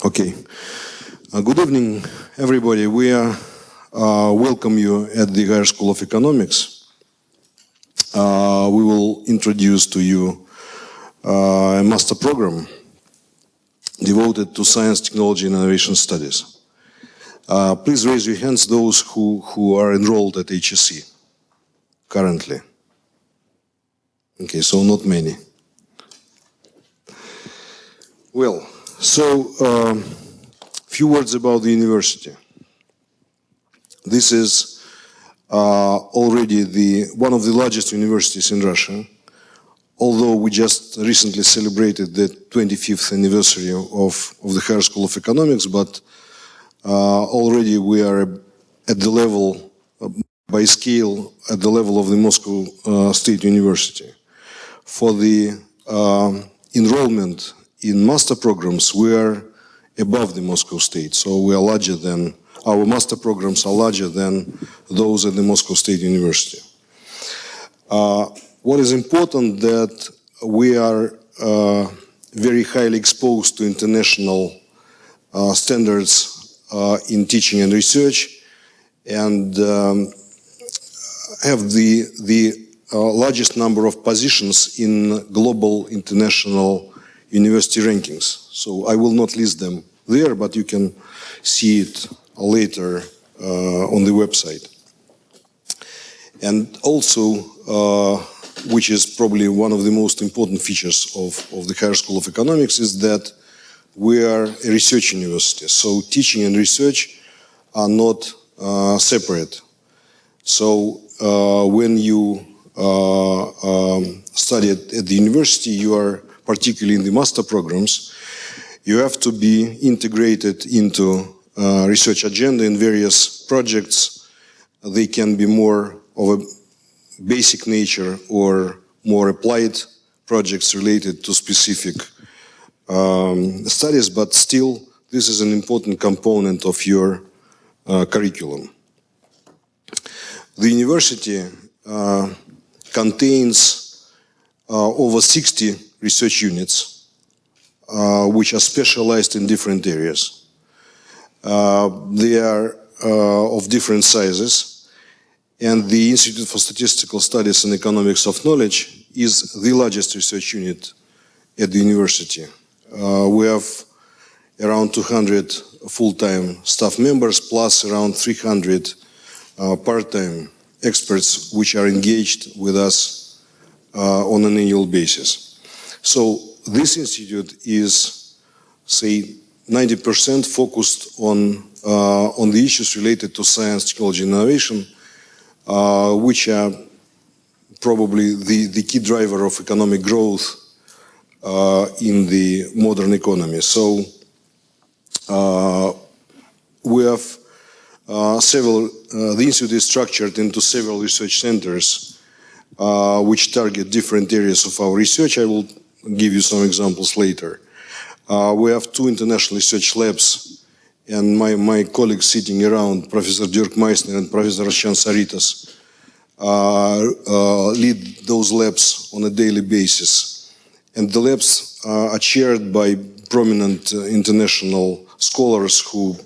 Okay. Good evening, everybody. We welcome you at the Higher School of Economics. We will introduce to you a master program devoted to science, technology, and innovation studies. Please raise your hands, those who are enrolled at HSE currently. Okay, so not many. Well, so few words about the university. This is already one of the largest universities in Russia, although we just recently celebrated the 25th anniversary of the Higher School of Economics, but already we are at the level, by scale, at the level of the Moscow State University. For the enrollment in master programs, we are above the Moscow State, so we are larger than, our master programs are larger than those at the Moscow State University. What is important that we are very highly exposed to international standards in teaching and research, and have the largest number of positions in global international university rankings. So I will not list them there, but you can see it later on the website. And also, which is probably one of the most important features of the Higher School of Economics, is that we are a research university. So teaching and research are not separate. So when you study at the university, you are, particularly in the master programs, you have to be integrated into research agenda in various projects. They can be more of a basic nature or more applied projects related to specific studies, but still this is an important component of your curriculum. The university contains over 60 research units which are specialized in different areas. They are of different sizes, and the Institute for Statistical Studies and Economics of Knowledge is the largest research unit at the university. We have around 200 full-time staff members plus around 300 part-time experts which are engaged with us on an annual basis. So this institute is, say, 90% focused on the issues related to science, technology, and innovation, which are probably the key driver of economic growth in the modern economy. So we have the institute is structured into several research centers which target different areas of our research. I will give you some examples later. We have 2 international research labs, and my colleagues sitting around, Professor Dirk Meissner and Professor Rashan Saritas, lead those labs on a daily basis. And the labs are chaired by prominent international scholars who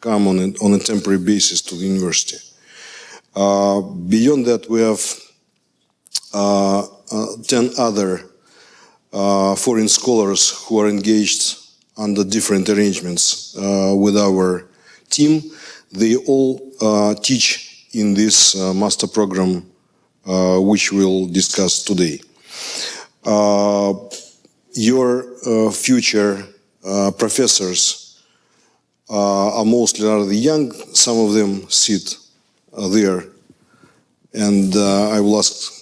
come on a temporary basis to the university. Beyond that, we have 10 other foreign scholars who are engaged under different arrangements with our team. They all teach in this master program which we'll discuss today. Your future professors are mostly rather young. Some of them sit there, and I will ask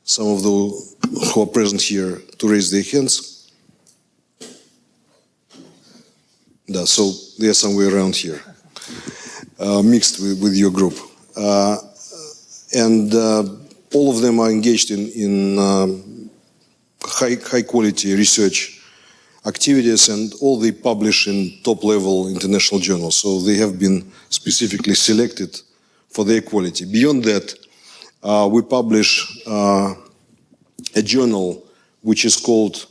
some of those who are present here to raise their hands. So they are somewhere around here, mixed with your group. And all of them are engaged in high quality research activities, and all they publish in top-level international journals. So they have been specifically selected for their quality. Beyond that, we publish a journal which is called,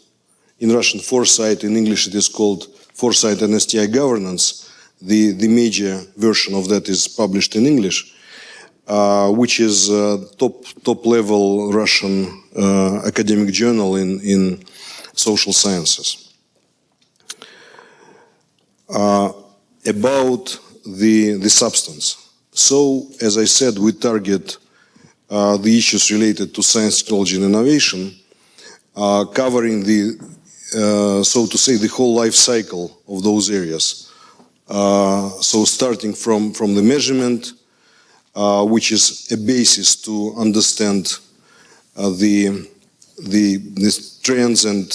in Russian, Foresight. In English, it is called foresight and STI governance. The major version of that is published in English, which is a top-level Russian academic journal in social sciences. About the substance. So, as I said, we target the issues related to science, technology, and innovation, covering the, so to say, the whole life cycle of those areas. So starting from the measurement, which is a basis to understand the trends and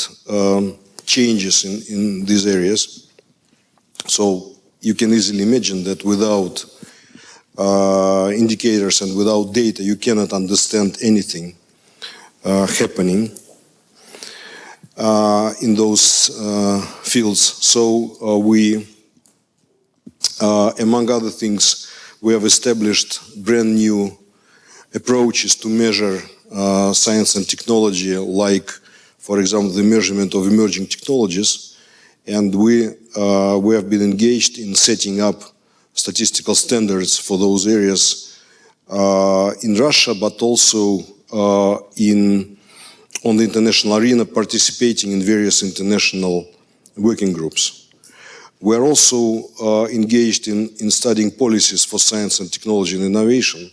changes in these areas. So you can easily imagine that without indicators and without data, you cannot understand anything happening in those fields. So we, among other things, we have established brand new approaches to measure science and technology, like, for example, the measurement of emerging technologies. And we have been engaged in setting up statistical standards for those areas in Russia, but also on the international arena, participating in various international working groups. We are also engaged in studying policies for science and technology and innovation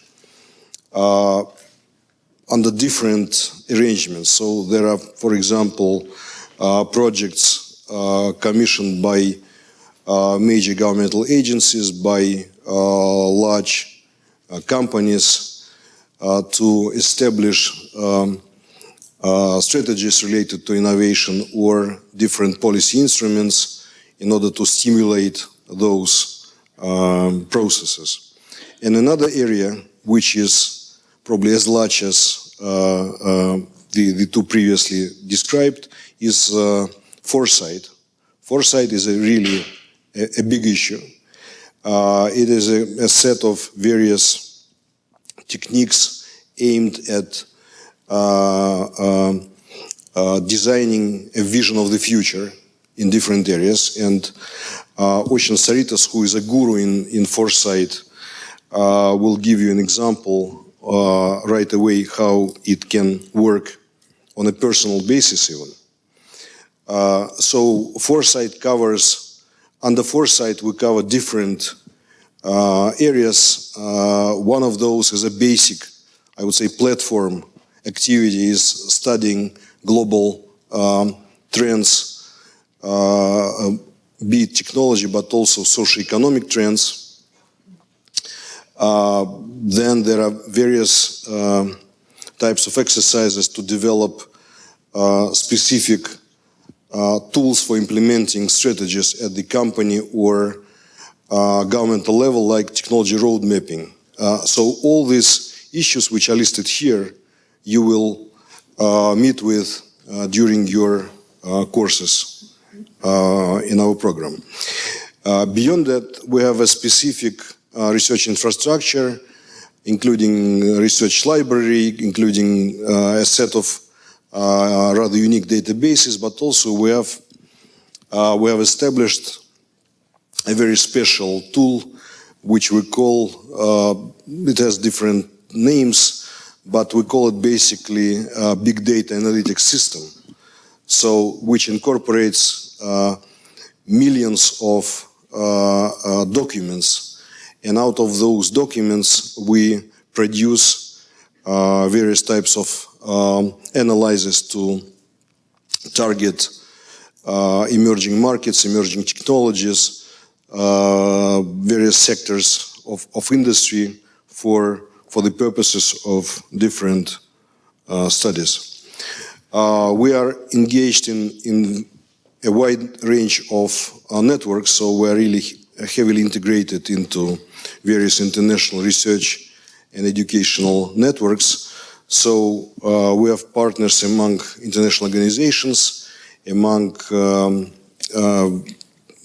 under different arrangements. So there are, for example, projects commissioned by major governmental agencies, by large companies to establish strategies related to innovation or different policy instruments in order to stimulate those processes. And another area, which is probably as large as the two previously described, is foresight. Foresight is really a big issue. It is a set of various techniques aimed at designing a vision of the future in different areas. And Ocean Saritas, who is a guru in foresight, will give you an example right away how it can work on a personal basis even. So foresight covers, under foresight we cover different areas. One of those is a basic, I would say, platform activity, is studying global trends, be it technology, but also socioeconomic trends. Then there are various types of exercises to develop specific tools for implementing strategies at the company or governmental level, like technology road mapping. So all these issues which are listed here, you will meet with during your courses in our program. Beyond that, we have a specific research infrastructure, including research library, including a set of rather unique databases, but also we have established a very special tool which we call, it has different names, but we call it basically a big data analytics system. So, which incorporates millions of documents, and out of those documents we produce various types of analysis to target emerging markets, emerging technologies, various sectors of industry for the purposes of different studies. We are engaged in a wide range of networks, so we are really heavily integrated into various international research and educational networks. So we have partners among international organizations, among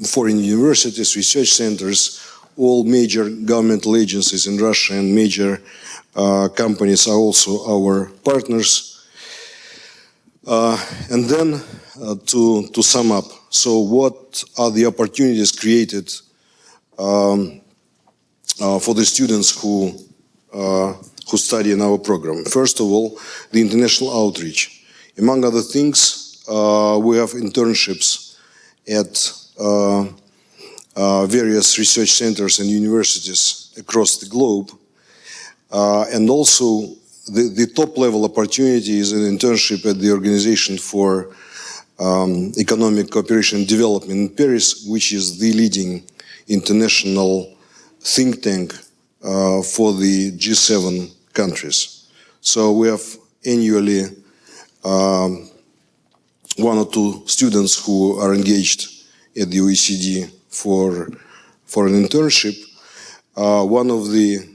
foreign universities, research centers, all major governmental agencies in Russia and major companies are also our partners. And then to sum up, So what are the opportunities created for the students who study in our program? First of all, the international outreach. Among other things, we have internships at various research centers and universities across the globe. And also, the top-level opportunity is an internship at the Organization for Economic Cooperation and Development in Paris, which is the leading international think tank for the G7 countries. So we have annually 1 or 2 students who are engaged at the OECD for an internship. One of the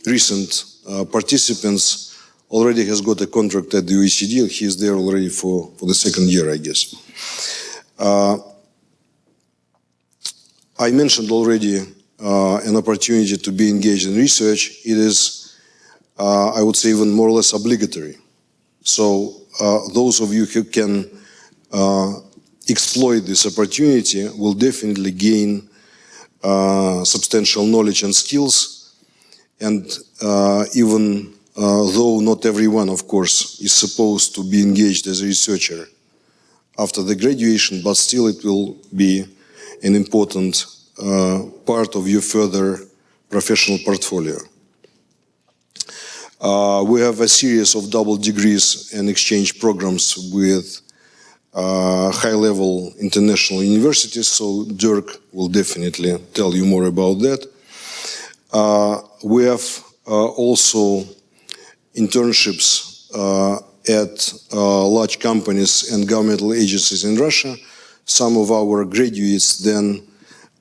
recent participants already has got a contract at the OECD. He is there already for the 2nd year, I guess. I mentioned already an opportunity to be engaged in research. It is, I would say, even more or less obligatory. So those of you who can exploit this opportunity will definitely gain substantial knowledge and skills. And even though not everyone, of course, is supposed to be engaged as a researcher after the graduation, but still it will be an important part of your further professional portfolio. We have a series of double degrees and exchange programs with high-level international universities, so Dirk will definitely tell you more about that. We have also internships at large companies and governmental agencies in Russia. Some of our graduates then,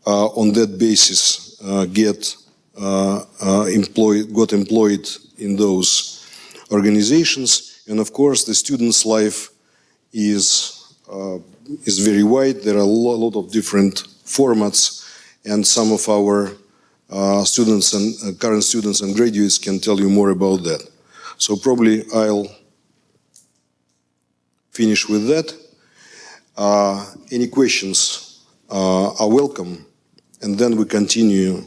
on that basis, got employed in those organizations. And of course, the student's life is very wide. There are a lot of different formats, and some of our students and current students and graduates can tell you more about that. So probably I'll finish with that. Any questions are welcome, and then we continue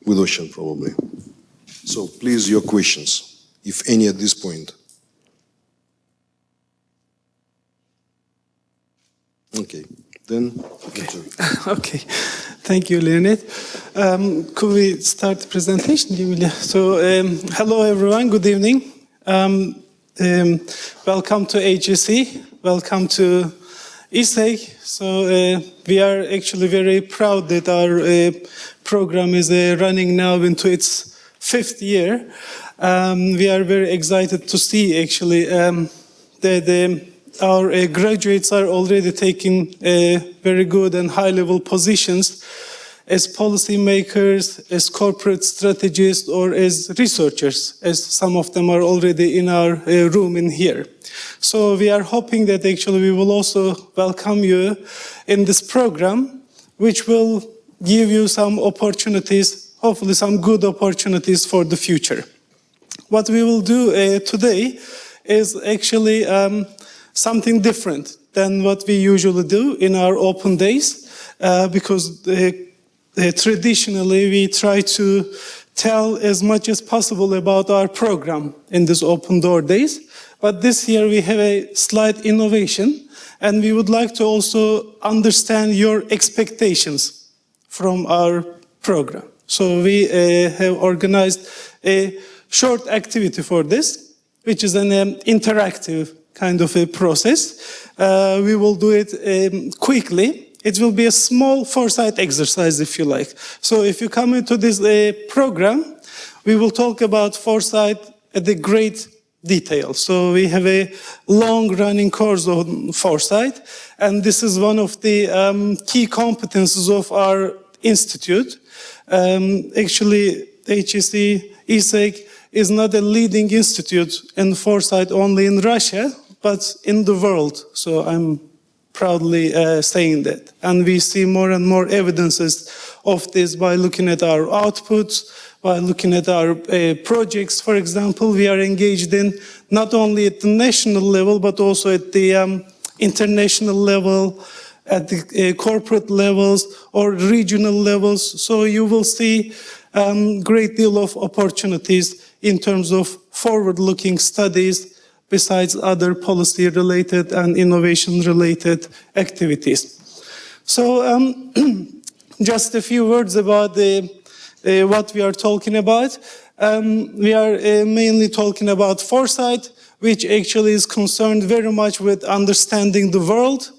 with Ocean probably. So please, your questions, if any at this point. Okay, then. Okay. Okay, thank you, Leonid. Could we start the presentation, Julia? So, hello everyone, good evening. Welcome to HEC, welcome to ИСИЭЗ. So, we are actually very proud that our program is running now into its 5th year. We are very excited to see actually that our graduates are already taking very good and high-level positions as policymakers, as corporate strategists, or as researchers, as some of them are already in our room in here. So we are hoping that actually we will also welcome you in this program, which will give you some opportunities, hopefully some good opportunities for the future. What we will do today is actually something different than what we usually do in our open days, because traditionally we try to tell as much as possible about our program in these open door days. But this year we have a slight innovation, and we would like to also understand your expectations from our program. So we have organized a short activity for this, which is an interactive kind of a process. We will do it quickly. It will be a small foresight exercise, if you like. So if you come into this program, we will talk about foresight at the great detail. So we have a long-running course on foresight, and this is one of the key competences of our institute. Actually, HEC ИСИЭЗ is not a leading institute in foresight only in Russia, but in the world. So I'm proudly saying that. And we see more and more evidences of this by looking at our outputs, by looking at our projects. For example, we are engaged in not only at the national level, but also at the international level, at the corporate levels or regional levels. So you will see a great deal of opportunities in terms of forward-looking studies besides other policy-related and innovation-related activities. So just a few words about what we are talking about. We are mainly talking about foresight, which actually is concerned very much with understanding the world,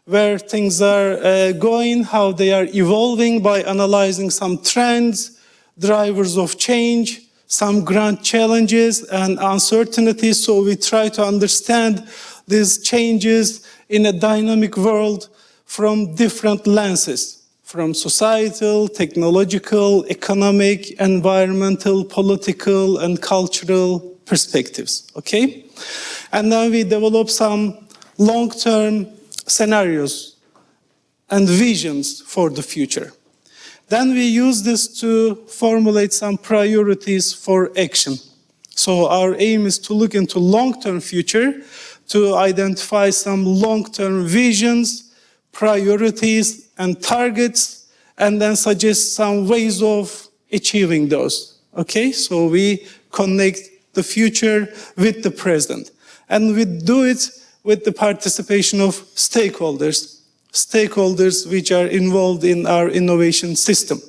where things are going, how they are evolving by analyzing some trends, drivers of change, some grand challenges and uncertainties. So we try to understand these changes in a dynamic world from different lenses, from societal, technological, economic, environmental, political, and cultural perspectives, okay? And then we develop some long-term scenarios and visions for the future. Then we use this to formulate some priorities for action. So our aim is to look into long-term future, to identify some long-term visions, priorities, and targets, and then suggest some ways of achieving those. Okay, so we connect the future with the present. And we do it with the participation of stakeholders which are involved in our innovation system.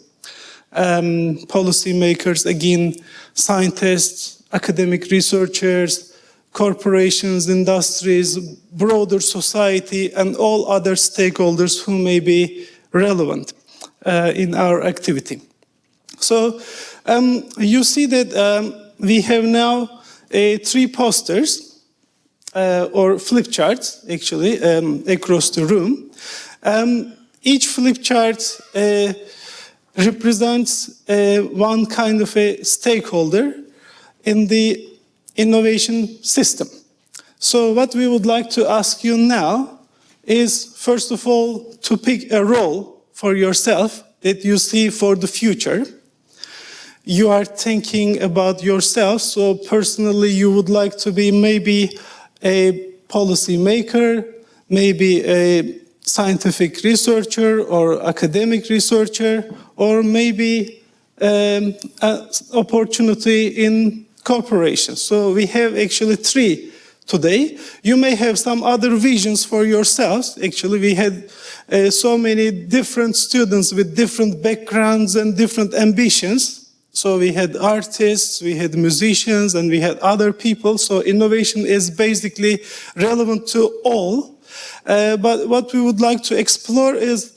Policymakers, again, scientists, academic researchers, corporations, industries, broader society, and all other stakeholders who may be relevant in our activity. So you see that we have now 3 posters or flip charts, actually, across the room. Each flip chart represents one kind of a stakeholder in the innovation system. So what we would like to ask you now is, first of all, to pick a role for yourself that you see for the future. You are thinking about yourself, so personally you would like to be maybe a policy maker, maybe a scientific researcher or academic researcher, or maybe an opportunity in corporations. So we have actually 3 today. You may have some other visions for yourselves. Actually, we had so many different students with different backgrounds and different ambitions. So we had artists, we had musicians, and we had other people. So innovation is basically relevant to all. But what we would like to explore is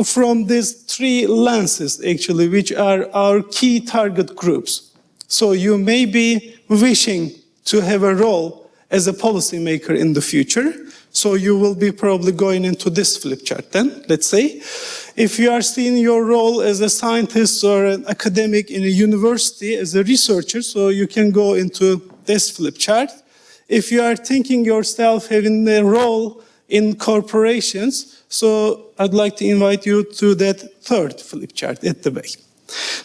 from these 3 lenses, actually, which are our key target groups. So you may be wishing to have a role as a policymaker in the future. So you will be probably going into this flip chart then, let's say. If you are seeing your role as a scientist or an academic in a university as a researcher, so you can go into this flip chart. If you are thinking yourself having a role in corporations, so I'd like to invite you to that 3rd flip chart at the back.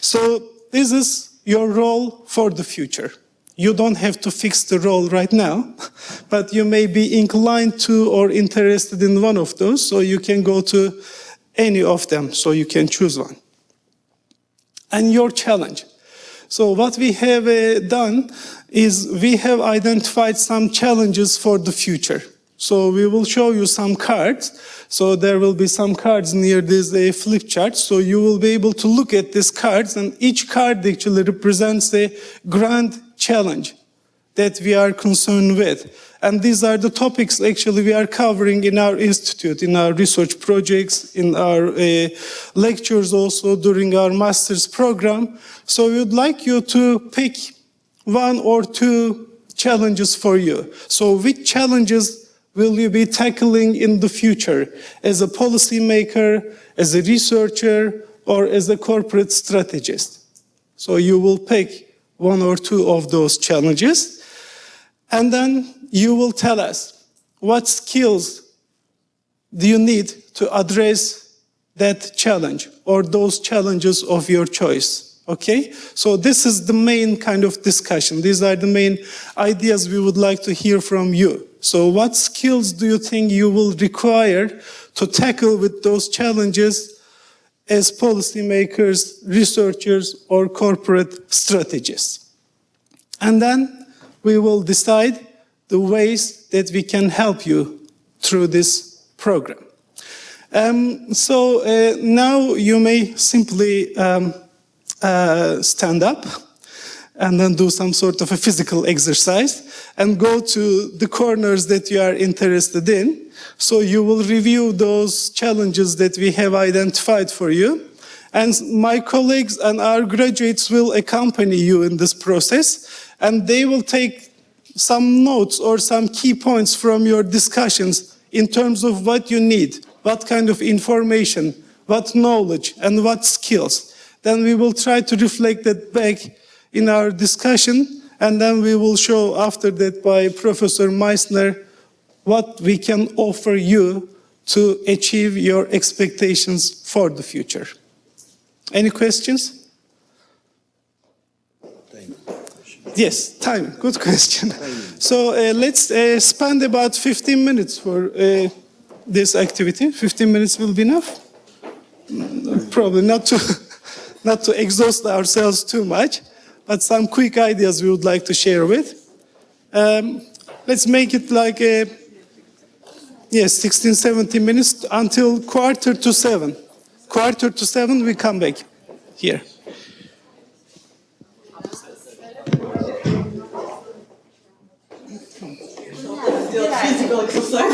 So this is your role for the future. You don't have to fix the role right now, but you may be inclined to or interested in one of those, so you can go to any of them, so you can choose one. And your challenge. So what we have done is we have identified some challenges for the future. So we will show you some cards. So there will be some cards near this flip chart. So you will be able to look at these cards, and each card actually represents a grand challenge that we are concerned with. And these are the topics actually we are covering in our institute, in our research projects, in our lectures also during our master's program. So we would like you to pick 1 or 2 challenges for you. So which challenges will you be tackling in the future as a policymaker, as a researcher, or as a corporate strategist? So you will pick 1 or 2 of those challenges, and then you will tell us what skills do you need to address that challenge or those challenges of your choice. Okay, so this is the main kind of discussion. These are the main ideas we would like to hear from you. So what skills do you think you will require to tackle with those challenges as policymakers, researchers, or corporate strategists. And then we will decide the ways that we can help you through this program. Now you may simply stand up and then do some sort of a physical exercise and go to the corners that you are interested in. So you will review those challenges that we have identified for you. And my colleagues and our graduates will accompany you in this process, and they will take some notes or some key points from your discussions in terms of what you need, what kind of information, what knowledge, and what skills. Then we will try to reflect that back in our discussion, and then we will show after that by Professor Meissner what we can offer you to achieve your expectations for the future. Any questions? Yes, time. Good question. So let's spend about 15 minutes for this activity. 15 minutes will be enough? Probably not to exhaust ourselves too much, but some quick ideas we would like to share with. Let's make it like 16, 17 minutes until 6:45. 6:45 we come back here. Physical exercise.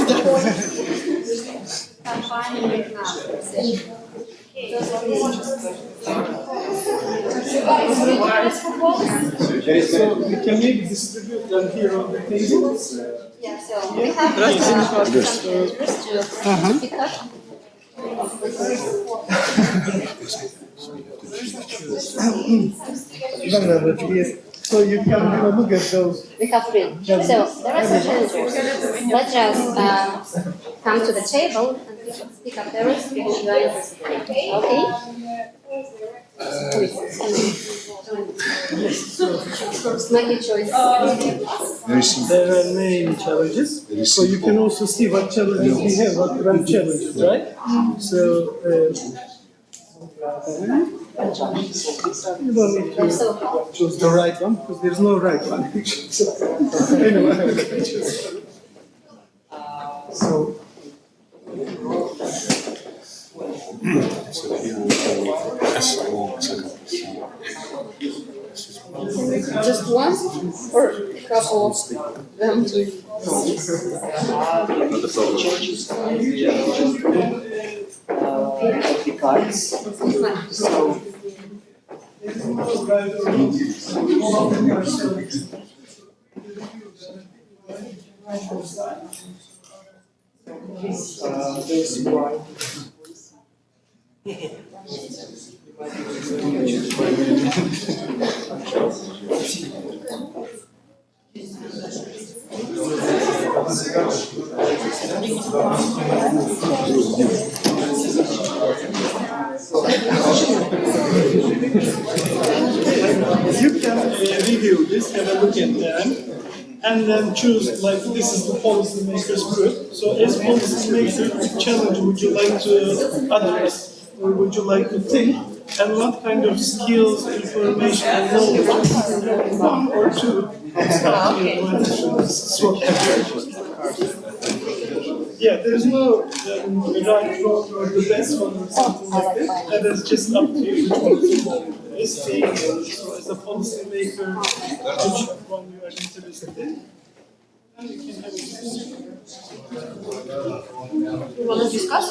So we can maybe distribute them here on the table. Yeah, so we have some computers to pick up. So you can look at those. We have three. So there are some challenges. Let's just come to the table and pick up the risk if you are interested in it. Okay? Make a choice. There are many challenges. So you can also see what challenges we have, what grand challenges, right? So you don't need to choose the right one because there's no right one. Anyway, so Just one or a couple of them? Cards. you can review this, have a look at them, and then choose, like, this is the policymakers group. So as policymaker, what challenge would you like to address, or would you like to think, and what kind of skills, information, and knowledge, one or two, yeah, there's no right, wrong, or the best one, or something like that. That is just up to you. As a policymaker, which one you are interested in, and you can have a discussion. You want to discuss?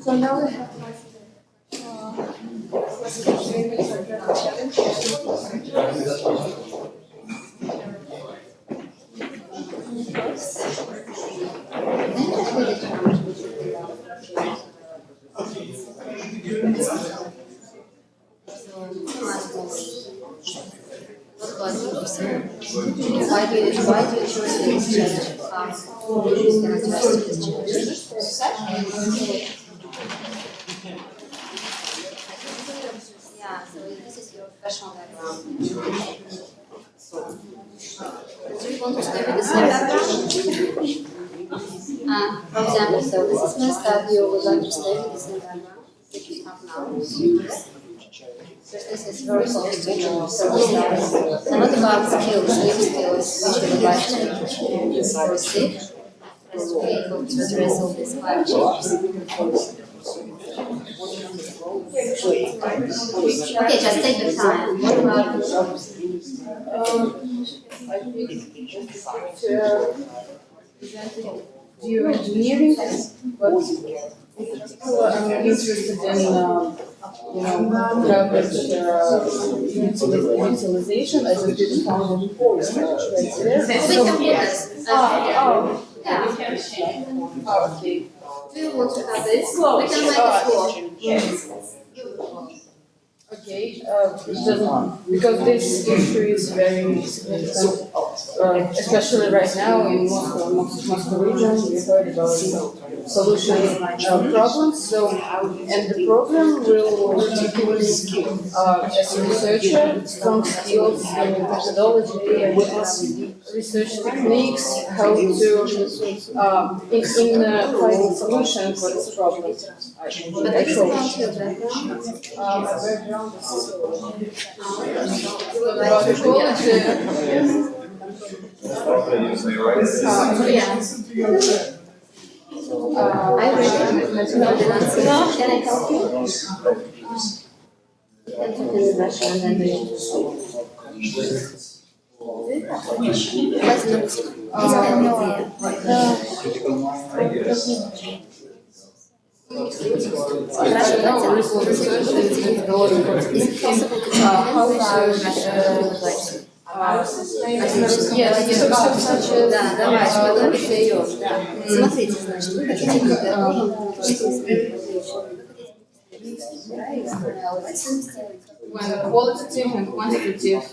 So now we have Why do you choose this challenge? Yeah, so this is your professional background. Do you want to stay with the same background? For example, so this is my style. You would like to stay with the same background that you have now. So this is very close to your skills. And what about skills, new skills, which you would like to receive as to be able to address all these climate changes? Okay, just take your time. What about geoengineering, but in particular I'm interested in garbage utilization. I just didn't find it right there. Yeah. Okay. Do you want to have this? We can make it full. Okay, because this issue is very significant, especially right now in Moscow region. We heard about solution problems. So, and the program will particularly as a researcher, strong skills in methodology and research techniques, how to in finding solutions for this problem. But that is about your background. My background is about ecology. I read Can I help you? And then Да, давайте, потом перейдем. Смотрите, значит, вы хотите Qualitative and quantitative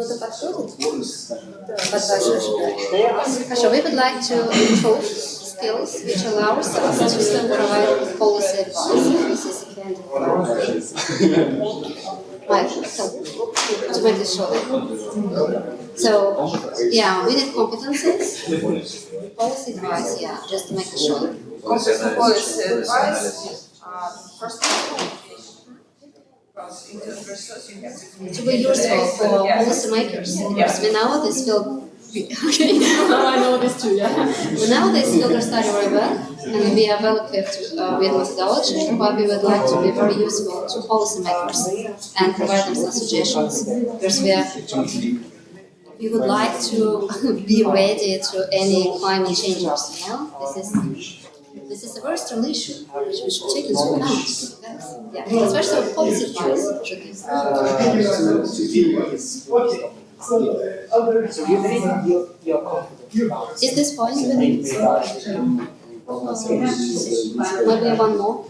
Кто-то подходит? Под ваши ожидания. Хорошо, we would like to improve skills which allow us to provide policy advice. This is a kind of right, so to make this short. So, yeah, we need competencies, policy advice, yeah, just to make it short. policy advice. First of all, To be useful for policymakers, because we know this field. Okay, now I know this too. Yeah, we know this field of study very well, and we are well equipped with methodology. But we would like to be very useful to policymakers and provide them some suggestions. Because we would like to be ready to any climate changes. You know, this is a very strong issue which we should take into account. Yeah, especially with policy advice. Is this point with it? Maybe one more?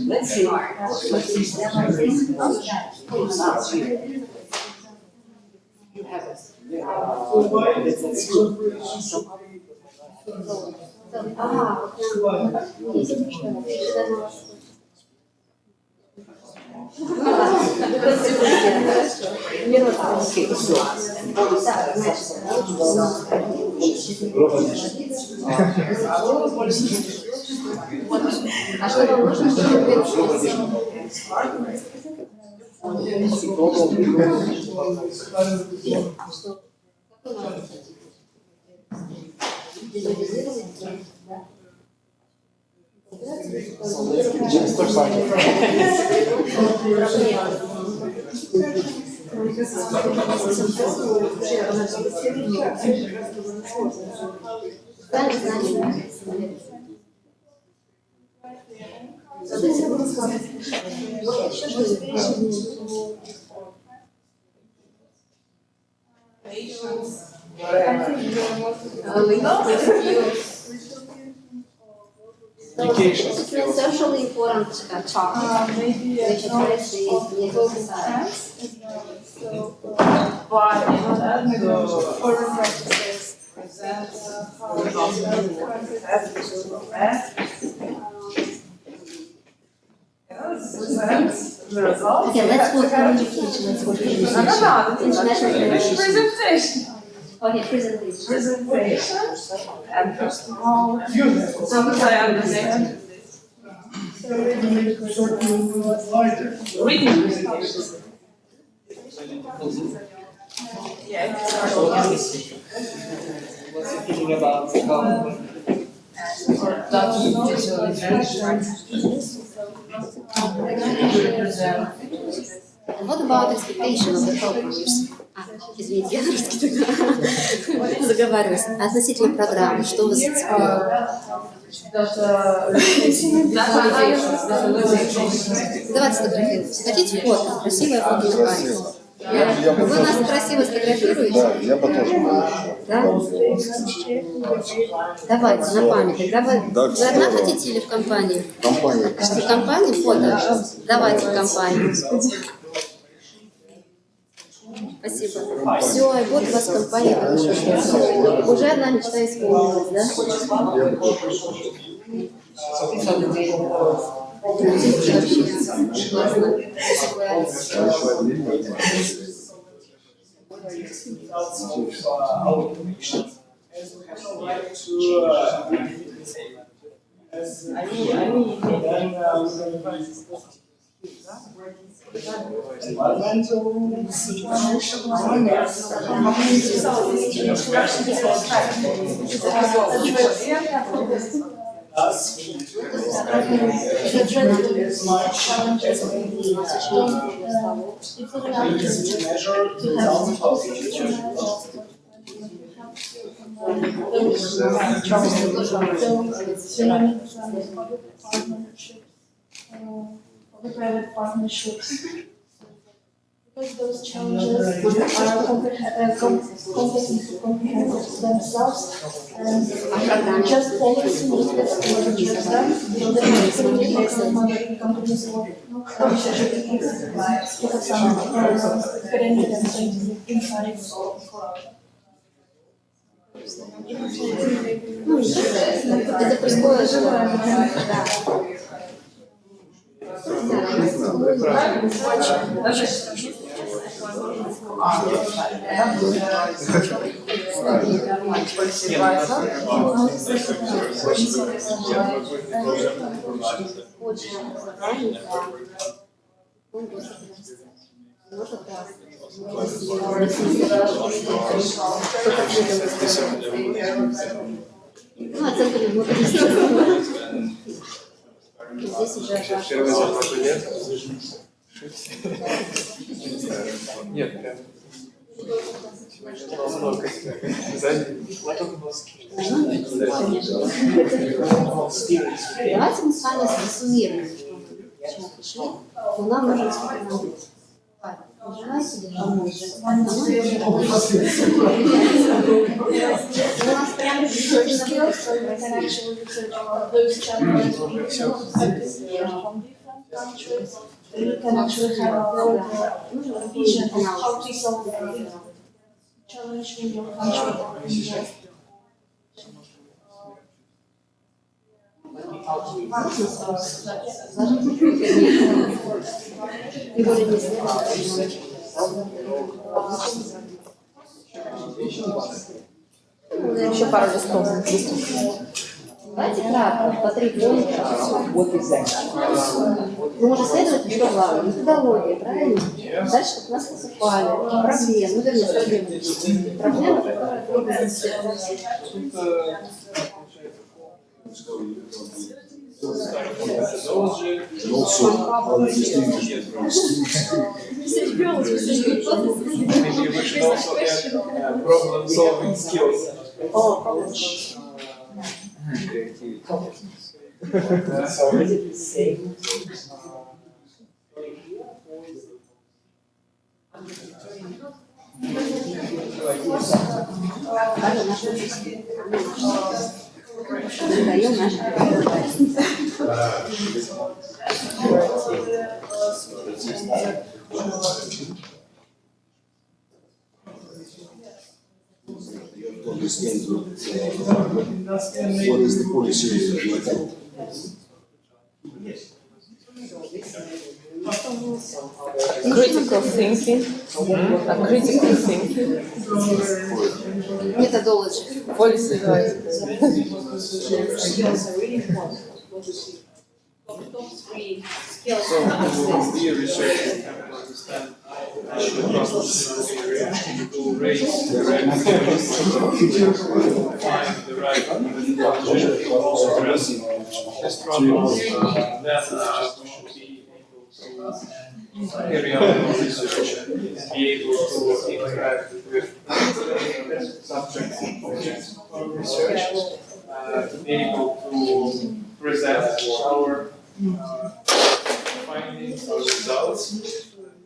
let's see. You have it. А что вам нужно, чтобы It's a socially important topic, which addresses the society. Foreign practices present Okay, let's go communication. Let's go international relations. Presentation. Okay, presentation. Presentation. And first of all, how would I understand? Reading presentation. Yeah. What's your feeling about how? Or documentation. And what about expectation of the programmers? Извините, я на русский тогда заговариваюсь. Относительно программы, что вы зацепило? Давайте сфотографируемся. Хотите фото? Красивое фото на память. Вы нас красиво сфотографируете? Да, я бы тоже. Да? Давайте, на память. Тогда вы одна хотите или в компании? Компания. В компании фото? Давайте в компании. Спасибо. Все, и вот у вас компания хорошая. Уже одна мечта исполнилась, да? Private partnerships. Because those challenges are competent to comprehend themselves, and just policy needs to address them, so that communication mother companies will have some academic and scientific insights. Это простое желание. Ну, оценка внутри. Здесь уже Первый запрос нет? Нет, прям. Сзади. Давайте мы с вами засуммируем, к чему пришли, но нам нужно сколько нам быть. Нажимайте, держите. У нас прям You can actually have a broader vision of how to solve the challenge in your country or in your Еще пару листов. Давайте кратко, по 3 пункта. Мы можем следовать, что главное. Методология, правильно? Дальше, как нас поступали. Проблемы, проблемы, которые требуются. Maybe we should also add problem solving skills. Даем наши. Understand what is the policy of the group. Critical thinking. Critical thinking. Methodology. Policy advice. So we researchers have to understand the process in the area to raise the right find the right methodology, also addressing this problem. Then we should be able to carry out our research and be able to interact with subjects and objects of research, be able to present our findings or results,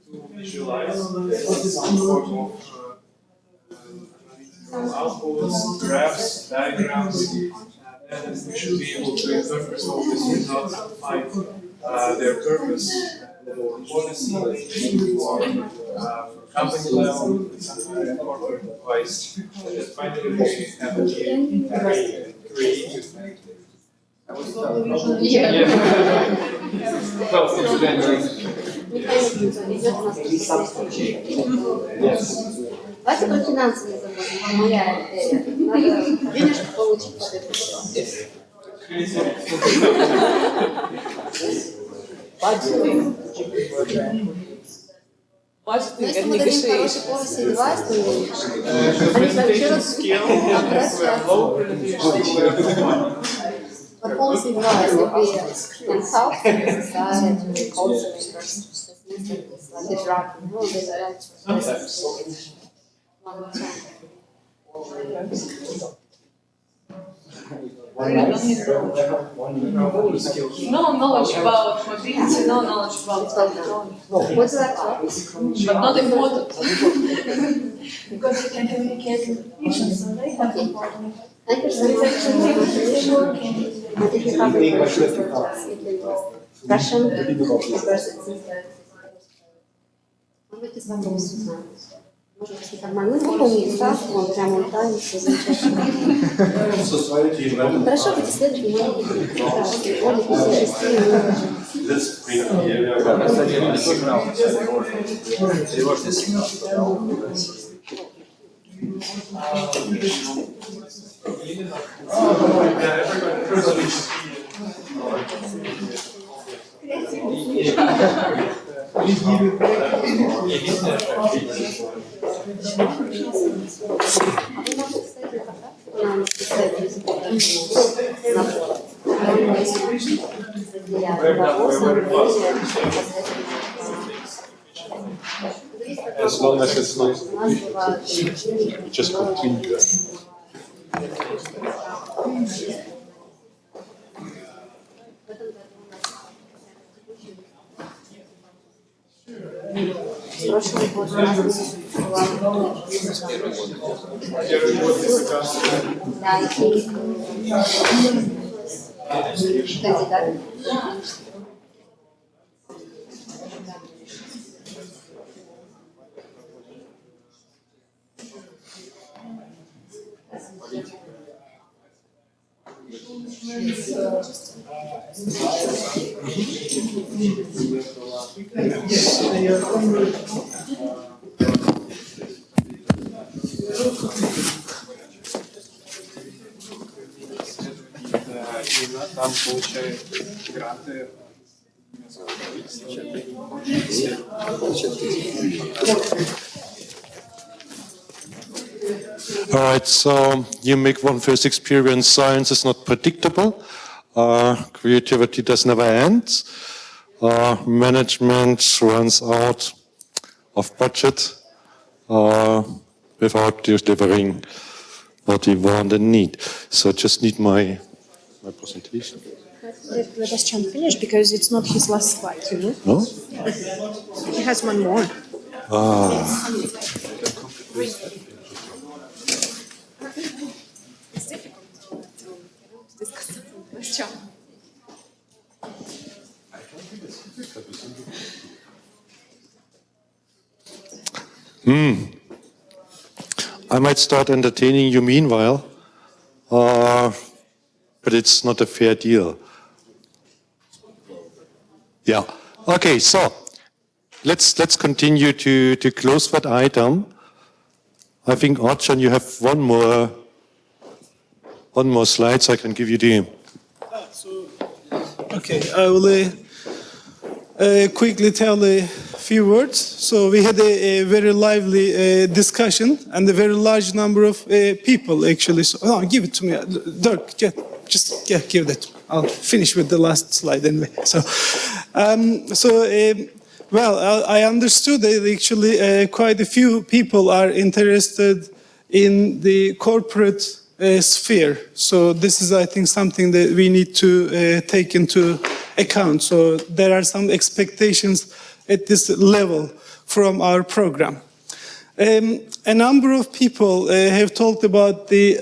to visualize some form of outputs, graphs, diagrams, and we should be able to interpret all these results and find their purpose, policy, or company level, corporate advice. And then finally, we have to be creative. Well, incidentally. Давайте про финансы не забудем. Моя идея. Надо денежку получить под это все. Но если мы дадим хороший policy advice, то они Presentation skill is low. for policy advice, if we can help society, culture, like the drug, No knowledge about mobility, no knowledge about technology. What's that? But not important. Because you can communicate with patients, so they have important. Thank you so It's much. actually working. But if you have any questions for us, you can Russian, может быть, из вопросов узнаем. Может быть, нормально. Мы выполнили ставку, он прямо он тайм, все замечательно. Хорошо, будете следовать внимание. Тревожный сигнал. As long as it's not just continuous. Прошлый год у нас была да, и кандидат. там получают гранты. All right, so you make one first experience. Science is not predictable. Creativity does never end. Management runs out of budget without delivering what we want and need. So I just need my presentation. Let us finish because it's not his last slide, you know? No? He has one more. It's difficult to discuss something. I might start entertaining you meanwhile, but it's not a fair deal. Yeah. Okay, so let's continue to close that item. I think, Archon, you have one more slide, so I can give you the. Okay, I will quickly tell a few words. So we had a very lively discussion and a very large number of people actually. So, give it to me, Dirk. Just give that. I'll finish with the last slide anyway. Well, I understood that actually quite a few people are interested in the corporate sphere. So this is, I think, something that we need to take into account. So there are some expectations at this level from our program. A number of people have talked about the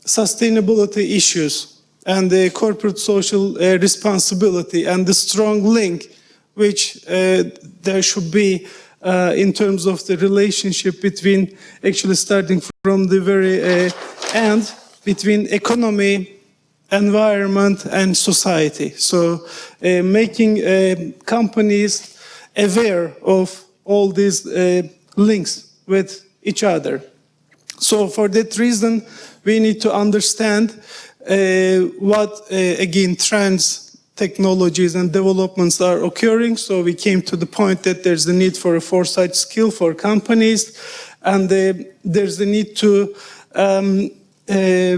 sustainability issues and the corporate social responsibility and the strong link which there should be in terms of the relationship between, actually starting from the very end, between economy, environment and society. So making companies aware of all these links with each other. So for that reason, we need to understand what, again, trends, technologies and developments are occurring. So we came to the point that there's a need for a foresight skill for companies, and there's a need to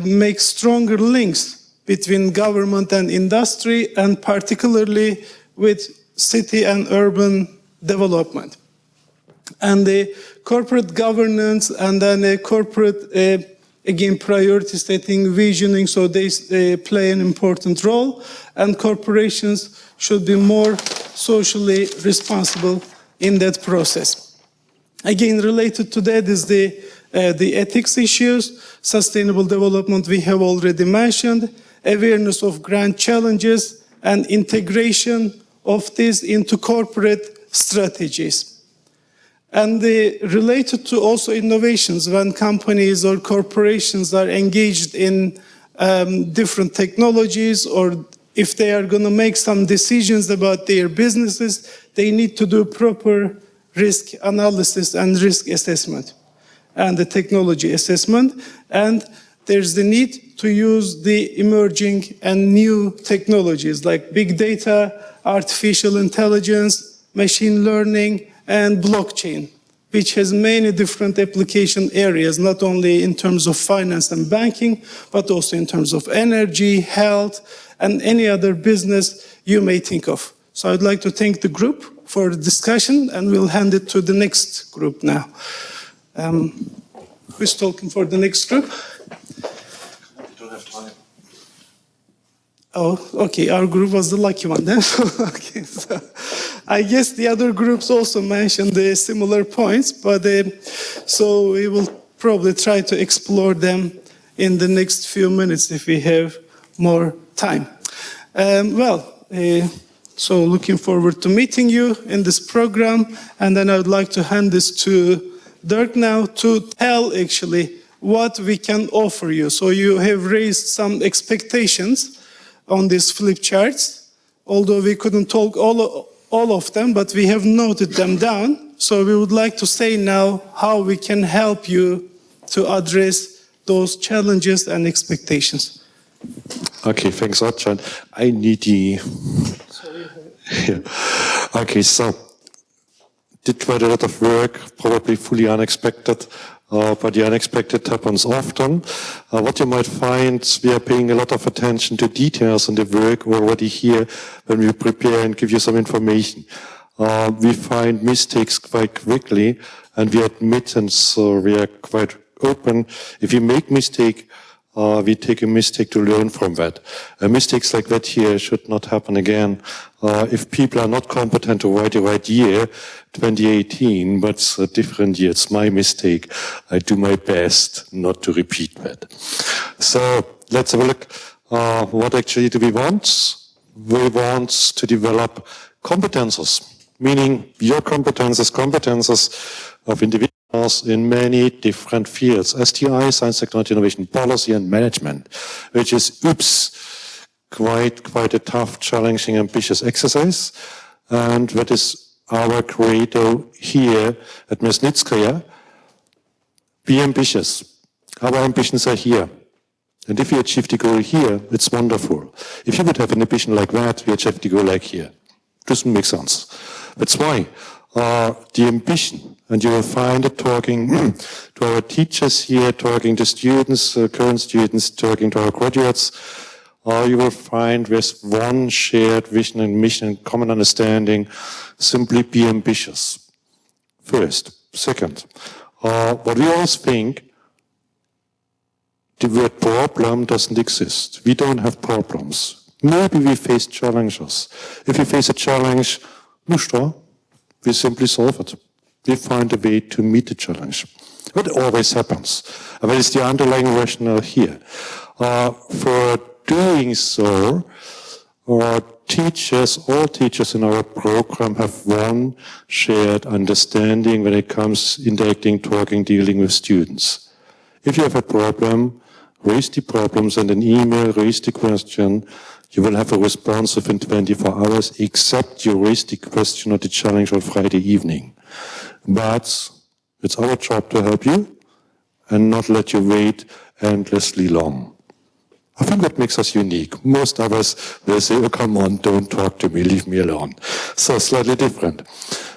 make stronger links between government and industry, and particularly with city and urban development. And the corporate governance and then a corporate, again, priority setting, visioning, so they play an important role, and corporations should be more socially responsible in that process. Again, related to that is the ethics issues, sustainable development we have already mentioned, awareness of grand challenges, and integration of this into corporate strategies. And related to also innovations, when companies or corporations are engaged in different technologies, or if they are going to make some decisions about their businesses, they need to do proper risk analysis and risk assessment and the technology assessment. And there's the need to use the emerging and new technologies like big data, artificial intelligence, machine learning, and blockchain, which has many different application areas, not only in terms of finance and banking, but also in terms of energy, health, and any other business you may think of. So I'd like to thank the group for the discussion, and we'll hand it to the next group now. Who's talking for the next group? We don't have time. Oh, okay, our group was the lucky one then. Okay, so I guess the other groups also mentioned the similar points, but so we will probably try to explore them in the next few minutes if we have more time. So looking forward to meeting you in this program, and then I would like to hand this to Dirk now to tell actually what we can offer you. So you have raised some expectations on these flip charts, although we couldn't talk all of them, but we have noted them down. So we would like to say now how we can help you to address those challenges and expectations. Okay, thanks, Archon. I need the... Yeah. Okay, so did quite a lot of work, probably fully unexpected, but the unexpected happens often. What you might find, we are paying a lot of attention to details in the work already here when we prepare and give you some information. We find mistakes quite quickly, and we admit, and so we are quite open. If you make mistake, we take a mistake to learn from that. Mistakes like that here should not happen again. If people are not competent to write the right year, 2018, but it's a different year, it's my mistake. I do my best not to repeat that. So let's have a look. What actually do we want? We want to develop competences, meaning your competences of individuals in many different fields. STI, science, technology, innovation, policy, and management, which is, quite a tough, challenging, ambitious exercise. And that is our credo here at Mesnitskaya. Be ambitious. Our ambitions are here. And if we achieve the goal here, it's wonderful. If you would have an ambition like that, we achieve the goal like here. Doesn't make sense. That's why the ambition, and you will find it talking to our teachers here, talking to students, current students, talking to our graduates, you will find there's one shared vision and mission and common understanding. Simply be ambitious. First. Second, what we always think, the word problem doesn't exist. We don't have problems. Maybe we face challenges. If we face a challenge, we simply solve it. We find a way to meet the challenge. That always happens. And that is the underlying rationale here. For doing so, all teachers in our program have one shared understanding when it comes interacting, talking, dealing with students. If you have a problem, raise the problem, send an email, raise the question. You will have a response within 24 hours, except you raise the question or the challenge on Friday evening. But it's our job to help you and not let you wait endlessly long. I think that makes us unique. Most others will say, oh, come on, don't talk to me, leave me alone. So slightly different.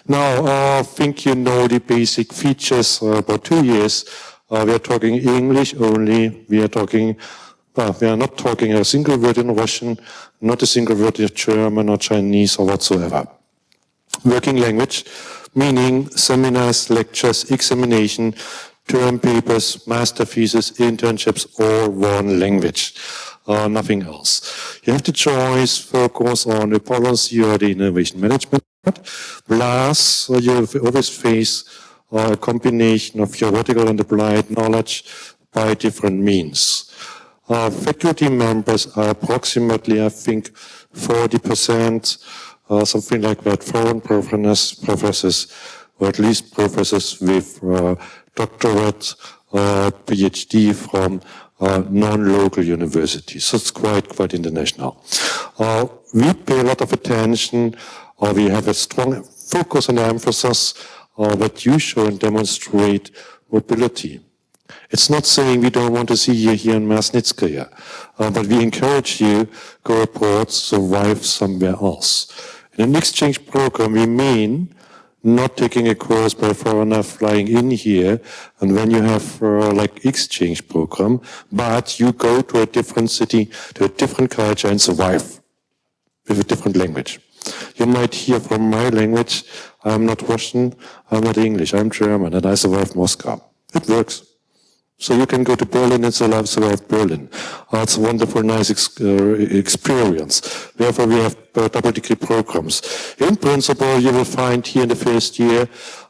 Now, I think you know the basic features. About 2 years, we are talking English only. We are not talking a single word in Russian, not a single word in German or Chinese or whatsoever. Working language, meaning seminars, lectures, examination, term papers, master thesis, internships, all one language, nothing else. You have the choice, focus on the policy or the innovation management. Plus, you always face a combination of theoretical and applied knowledge by different means. Faculty members are approximately, I think, 40%, something like that, foreign professors, or at least professors with doctorate, PhD from non-local universities. So it's quite international. We pay a lot of attention, we have a strong focus and emphasis that you show and demonstrate mobility. It's not saying we don't want to see you here in Mesnitskaya, but we encourage you go abroad, survive somewhere else. In an exchange program, we mean not taking a course by a foreigner flying in here, and when you have like exchange program, but you go to a different city, to a different culture and survive with a different language. You might hear from my language, I'm not Russian, I'm not English, I'm German, and I survived Moscow. It works. So you can go to Berlin and survive Berlin. It's a wonderful, nice experience. Therefore, we have double degree programs. In principle, you will find here in the first year,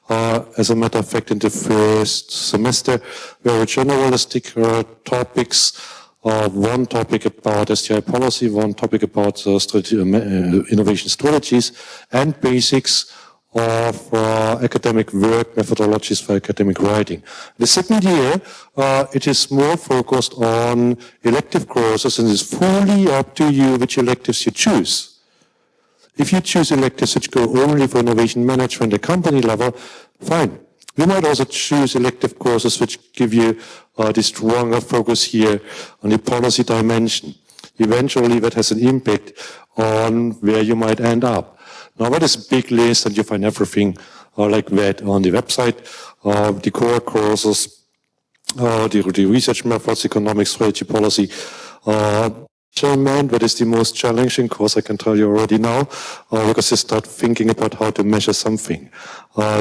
as a matter of fact, in the first semester, very generalistic topics. One topic about STI policy, one topic about innovation strategies, and basics of academic work, methodologies for academic writing. The second year, it is more focused on elective courses, and it's fully up to you which electives you choose. If you choose electives which go only for innovation management at company level, fine. You might also choose elective courses which give you the stronger focus here on the policy dimension. eventually that has an impact on where you might end up. Now, what is a big list, and you find everything like that on the website, the core courses, the research methods, economics, strategy, policy, measurement, that is the most challenging course, I can tell you already now, because you start thinking about how to measure something.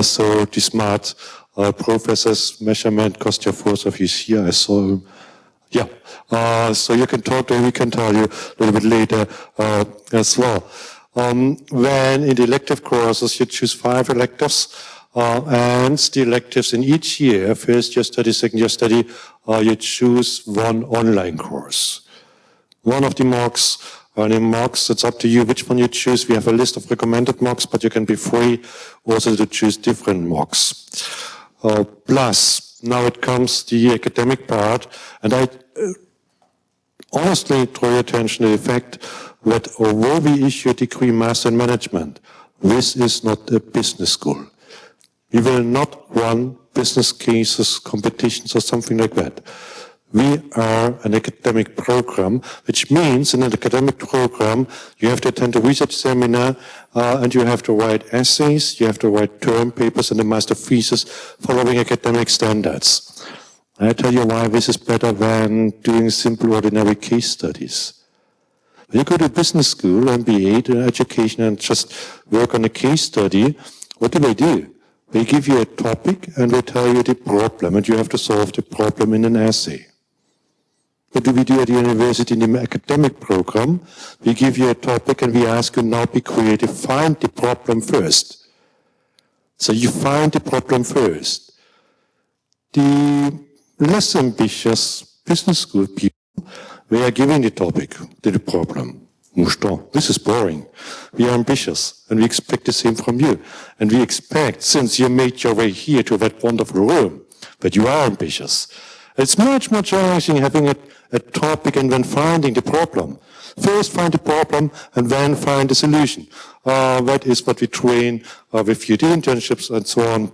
So the smart professors measurement cost you 4 of you here, I saw him. Yeah, so you can talk to him, he can tell you a little bit later as well. When in the elective courses, you choose 5 electives, and the electives in each year, first year study, second year study, you choose 1 online course. One of the mocks, it's up to you which one you choose. We have a list of recommended mocks, but you can be free also to choose different mocks. Plus, now it comes the academic part, and I honestly draw your attention to the fact that although we issue a degree Master in Management, this is not a business school. We will not run business cases, competitions, or something like that. We are an academic program, which means in an academic program, you have to attend a research seminar, and you have to write essays, you have to write term papers and a master thesis following academic standards. I tell you why this is better than doing simple, ordinary case studies. When you go to business school, MBA, to education, and just work on a case study, what do? They give you a topic and they tell you the problem, and you have to solve the problem in an essay. What do we do at the university in the academic program? We give you a topic and we ask you now be creative, find the problem first. So you find the problem first. The less ambitious business school people, they are giving the topic to the problem. This is boring. We are ambitious and we expect the same from you. And we expect, since you made your way here to that wonderful room, that you are ambitious. It's much more challenging having a topic and then finding the problem. First find the problem and then find the solution. That is what we train with you, the internships and so on.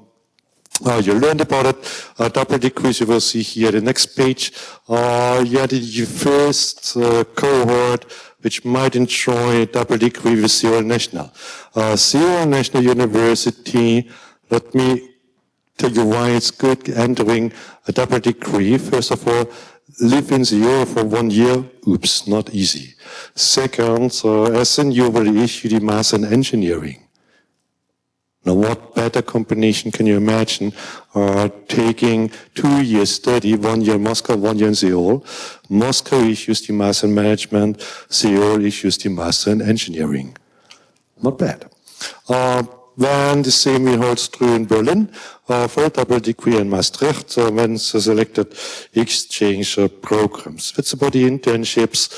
You learned about it. Double degrees, you will see here the next page. The first cohort which might enjoy a double degree with Seoul National. Seoul National University, let me tell you why it's good entering a double degree. First of all, live in Seoul for 1 year. Oops, not easy. Second, SNU will issue the Master in Engineering. Now, what better combination can you imagine? Taking 2 years study, 1 year in Moscow, 1 year in Seoul. Moscow issues the Master in Management, Seoul issues the Master in Engineering. Not bad. Then the same holds true in Berlin for a double degree in Maastricht when selected exchange programs. That's about the internships.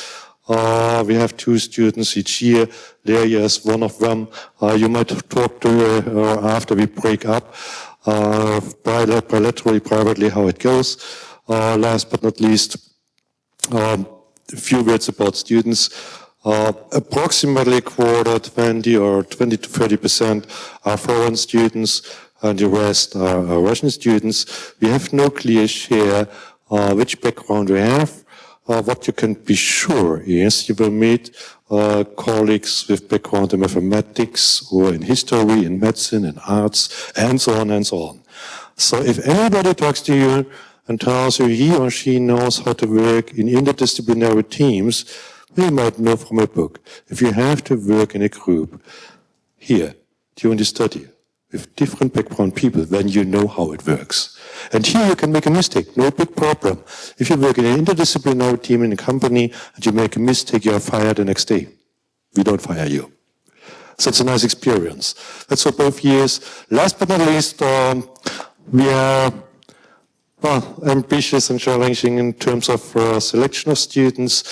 We have 2 students each year. Leia is one of them. You might talk to her after we break up, bilaterally, privately, how it goes. Last but not least, a few words about students. Approximately a quarter, 20 or 20 to 30% are foreign students, and the rest are Russian students. We have no clear share which background we have. What you can be sure is you will meet colleagues with background in mathematics or in history, in medicine, in arts, and so on and so on. So if anybody talks to you and tells you he or she knows how to work in interdisciplinary teams, you might know from a book. If you have to work in a group here during the study with different background people, then you know how it works. And here you can make a mistake, no big problem. If you work in an interdisciplinary team in a company and you make a mistake, you are fired the next day. We don't fire you. So it's a nice experience. That's for both years. Last but not least, we are ambitious and challenging in terms of selection of students.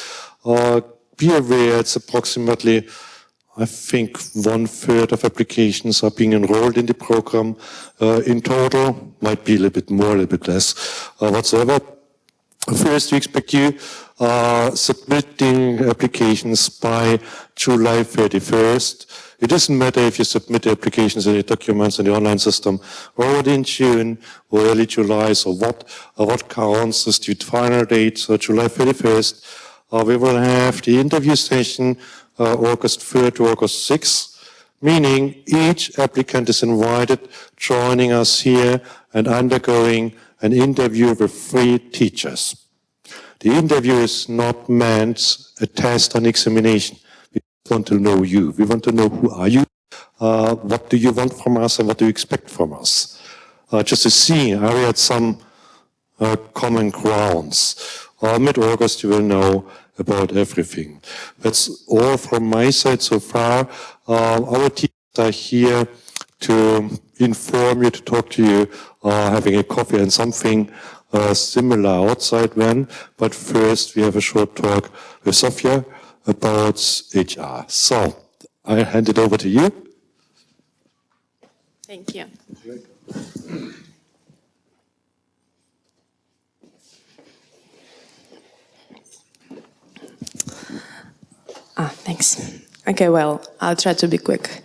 Be aware it's approximately, I think, 1/3 of applications are being enrolled in the program. In total, might be a little bit more, a little bit less, whatsoever. First, we expect you submitting applications by July 31st. It doesn't matter if you submit the applications and the documents in the online system already in June or early July. So what counts is the final date, so July 31st. we will have the interview session August 3rd to August 6th, meaning each applicant is invited joining us here and undergoing an interview with 3 teachers. The interview is not meant a test or an examination. We want to know you. We want to know who are you, what do you want from us, and what do you expect from us. Just to see, are we at some common grounds? Mid-August you will know about everything. That's all from my side so far. Our teams are here to inform you, to talk to you, having a coffee and something similar outside then. But first we have a short talk with Sofia about HR. So I hand it over to you. Thank you. Thanks. Okay, well, I'll try to be quick.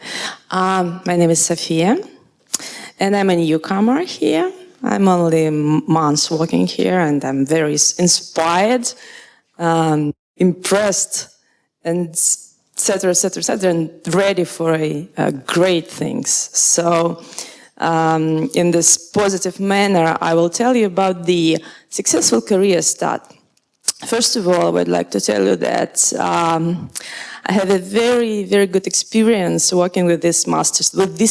My name is Sofia, and I'm a newcomer here. I'm only months working here, and I'm very inspired, impressed, and etc., and ready for great things. So, in this positive manner, I will tell you about the successful career start. First of all, I would like to tell you that I have a very, very good experience working with these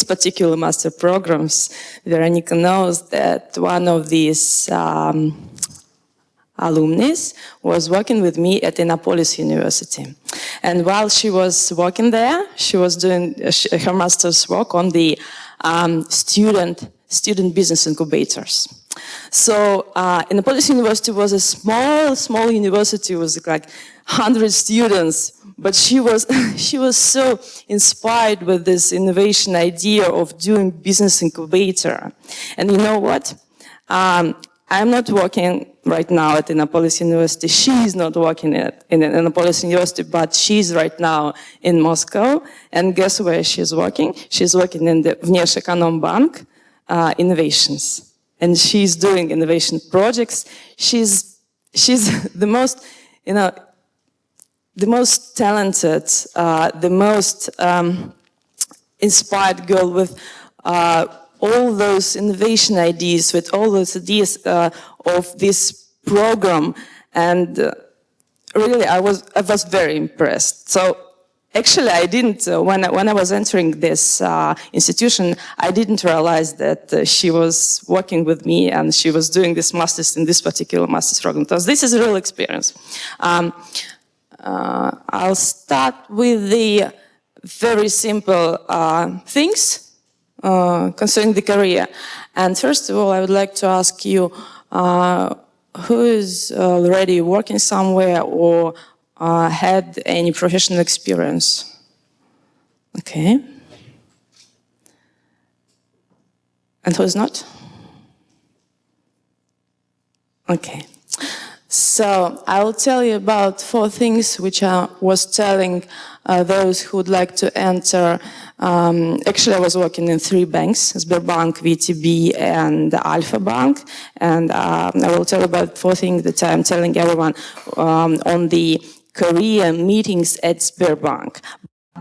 particular master programs. Veronica knows that one of these alumni was working with me at Innopolis University. And while she was working there, she was doing her master's work on the student business incubators. So Innopolis University was a small university with like 100 students, but she was so inspired with this innovation idea of doing business incubator. And you know what? I'm not working right now at Innopolis University. She is not working in Innopolis University, but she's right now in Moscow. And guess where she's working? She's working in the Внешэкономбанк innovations. And she's doing innovation projects. She's the most, the most talented, the most inspired girl with all those innovation ideas, with all those ideas of this program. And really, I was very impressed. So actually, I didn't, when I was entering this institution, I didn't realize that she was working with me and she was doing this master's in this particular master's program. Because this is a real experience. I'll start with the very simple things concerning the career. And first of all, I would like to ask you, who is already working somewhere or had any professional experience? Okay. And who's not? Okay. So I will tell you about 4 things which I was telling those who would like to enter. Actually, I was working in 3 banks, Sberbank, VTB, and Alpha Bank. And I will tell you about 4 things that I'm telling everyone on the career meetings at Sberbank.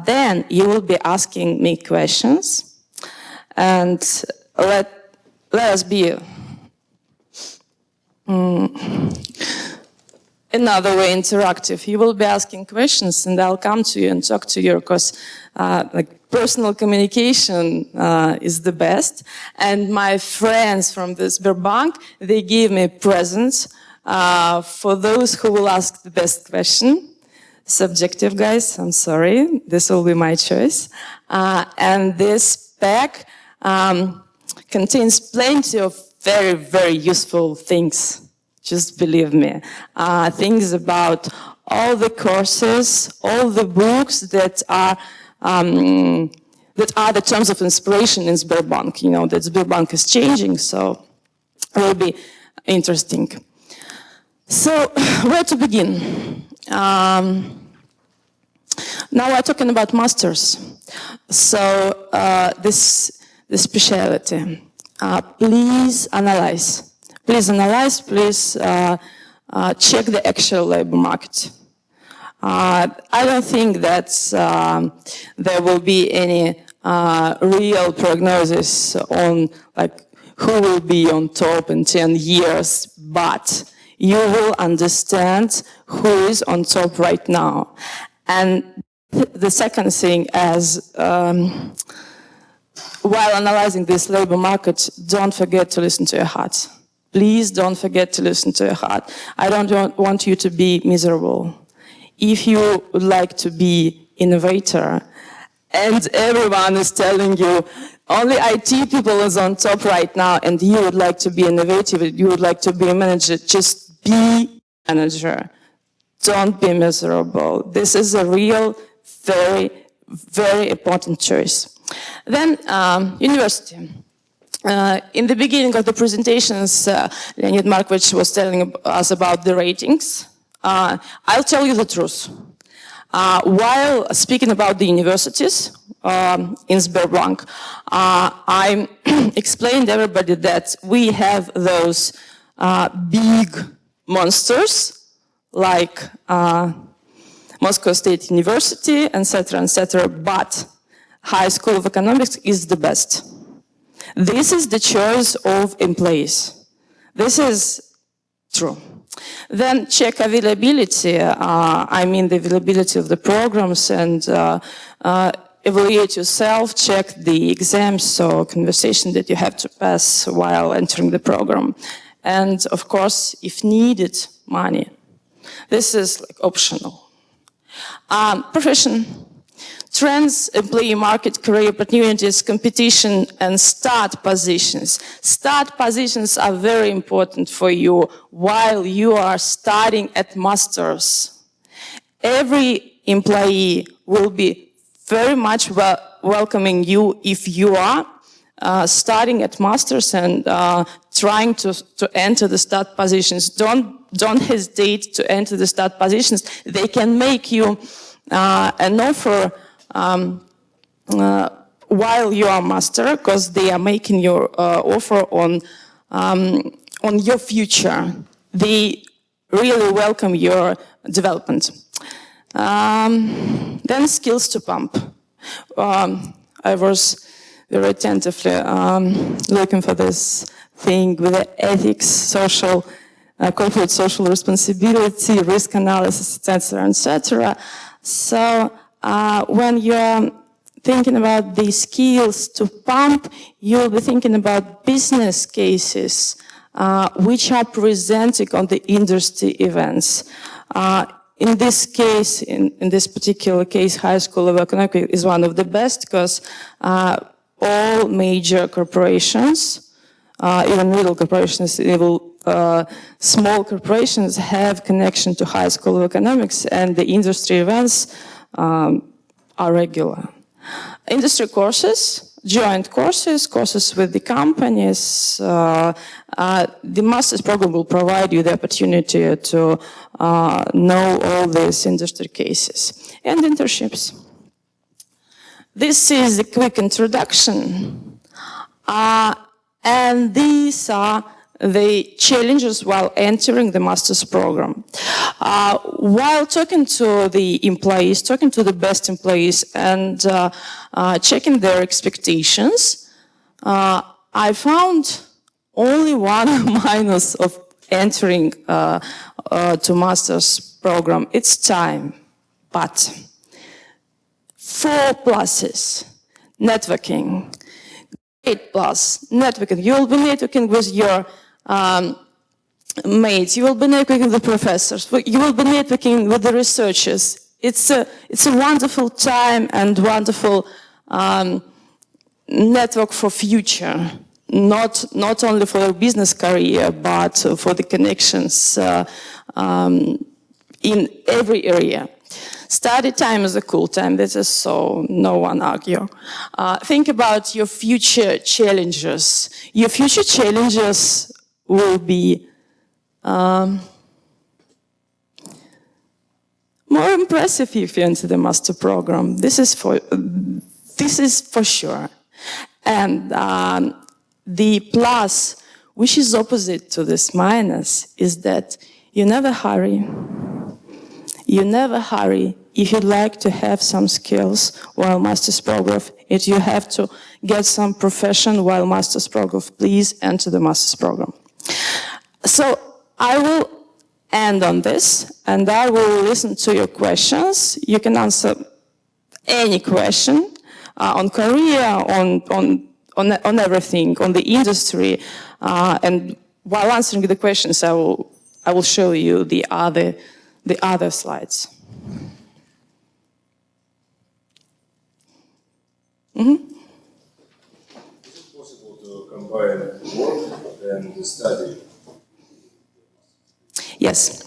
Then you will be asking me questions, and let us be another way interactive. You will be asking questions, and I'll come to you and talk to you, because like personal communication is the best. And my friends from the Sberbank, they give me presents for those who will ask the best question. Subjective, guys, I'm sorry. This will be my choice. And this pack contains plenty of very, very useful things. Just believe me. Things about all the courses, all the books that are the terms of inspiration in Sberbank. You know that Sberbank is changing, so it will be interesting. So, where to begin? Now we're talking about masters. So, this specialty. Please analyze. Please analyze, please check the actual labor market. I don't think that there will be any real prognosis on like who will be on top in 10 years, but you will understand who is on top right now. And the second thing is, while analyzing this labor market, don't forget to listen to your heart. Please don't forget to listen to your heart. I don't want you to be miserable. If you would like to be innovator, and everyone is telling you, only IT people is on top right now, and you would like to be innovative, you would like to be a manager, just be a manager. Don't be miserable. This is a real, very, very important choice. Then, university. In the beginning of the presentations, Leonid Markovich was telling us about the ratings. I'll tell you the truth. While speaking about the universities in Sberbank, I explained to everybody that we have those big monsters like Moscow State University, etc., but High School of Economics is the best. This is the choice of employees. This is true. Then check availability, I mean the availability of the programs, and evaluate yourself, check the exams or conversation that you have to pass while entering the program. And of course, if needed, money. This is like optional. Profession. Trends, employee market, career opportunities, competition, and start positions. Start positions are very important for you while you are studying at masters. Every employee will be very much welcoming you if you are starting at masters and trying to enter the start positions. Don't hesitate to enter the start positions. They can make you an offer while you are master, because they are making your offer on your future. They really welcome your development. Then skills to pump. I was very attentively looking for this thing with the ethics, social, corporate social responsibility, risk analysis, etc. So when you're thinking about the skills to pump, you'll be thinking about business cases which are presenting on the industry events. In this case, in this particular case, High School of Economics is one of the best because all major corporations, even middle corporations, even small corporations have connection to High School of Economics, and the industry events are regular. Industry courses, joint courses, courses with the companies. The master's program will provide you the opportunity to know all these industry cases. And internships. This is a quick introduction. And these are the challenges while entering the master's program. While talking to the employees, talking to the best employees and checking their expectations, I found only one minus of entering to master's program. It's time, but 4 pluses: networking. 8 plus, networking. You will be networking with your mates. You will be networking with the professors. You will be networking with the researchers. It's a wonderful time and wonderful network for future. Not only for your business career, but for the connections in every area. Study time is a cool time. This is so no one argue. Think about your future challenges. Your future challenges will be more impressive if you enter the master program. This is for sure. And the plus, which is opposite to this minus, is that you never hurry. You never hurry. If you'd like to have some skills while master's program, if you have to get some profession while master's program, please enter the master's program. So I will end on this, and I will listen to your questions. You can answer any question on career, on everything, on the industry, and while answering the questions, I will show you the other slides. Is it possible to combine work and study? Yes.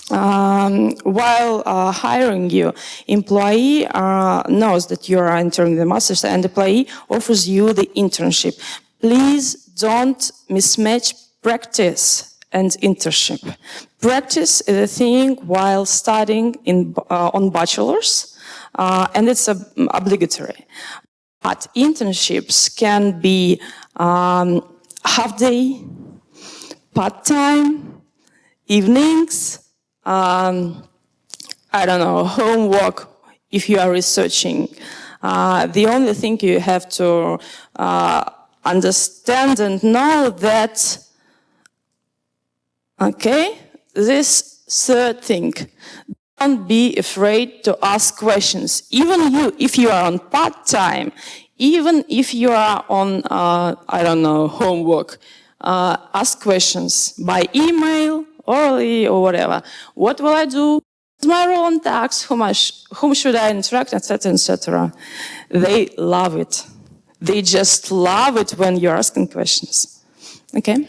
While hiring you, employee knows that you are entering the master's, and employee offers you the internship. Please don't mismatch practice and internship. Practice is a thing while studying on bachelor's, and it's obligatory. But internships can be half day, part-time, evenings, I don't know, homework if you are researching. The only thing you have to understand and know that, okay, this third thing, don't be afraid to ask questions. Even if you are on part-time, even if you are on, I don't know, homework, ask questions by email, orally, or whatever. What will I do? What's my role on tax? Whom should I interact, etc., etc. They love it. They just love it when you're asking questions. Okay?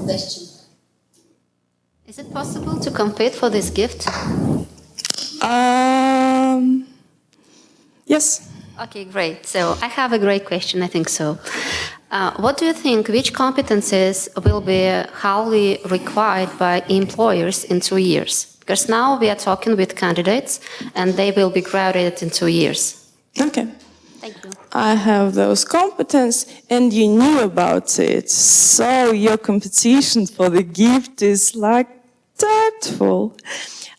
Question. Is it possible to compete for this gift? Yes. Okay, great. So I have a great question, I think so. What do you think, which competences will be highly required by employers in 2 years? Because now we are talking with candidates and they will be graduated in 2 years. Okay. Thank you. I have those competences and you knew about it. So your competition for the gift is like dreadful.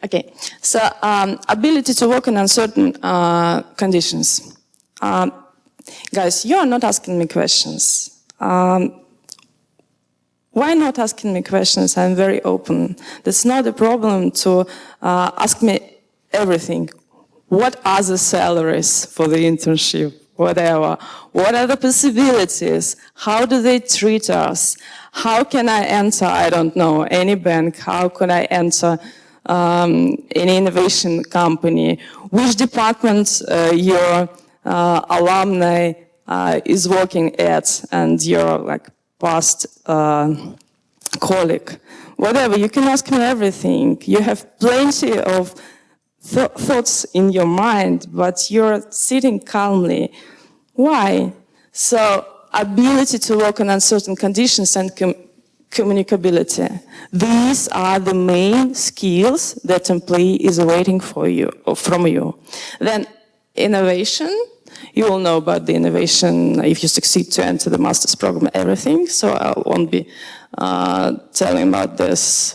Okay, so ability to work in uncertain conditions. Guys, you are not asking me questions. Why not asking me questions? I'm very open. That's not a problem to ask me everything. What are the salaries for the internship? Whatever. What are the possibilities? How do they treat us? How can I enter, I don't know, any bank? How can I enter any innovation company? Which department your alumni is working at and your like past colleague? Whatever, you can ask me everything. You have plenty of thoughts in your mind, but you're sitting calmly. Why? So, ability to work in uncertain conditions and communicability. These are the main skills that employee is waiting for you, or from you. Then, innovation. You will know about the innovation if you succeed to enter the master's program, everything. So I won't be telling about this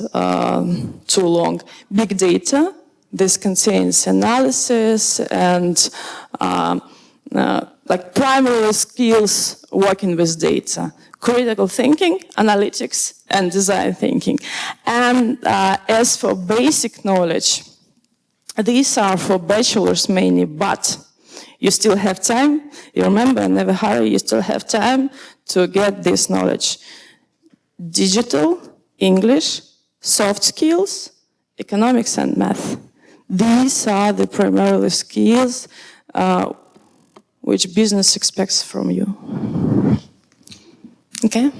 too long. Big data. This contains analysis and like primary skills working with data. Critical thinking, analytics, and design thinking. And as for basic knowledge, these are for bachelors mainly, but you still have time. You remember, never hurry, you still have time to get this knowledge. Digital, English, soft skills, economics, and math. These are the primary skills which business expects from you. Okay?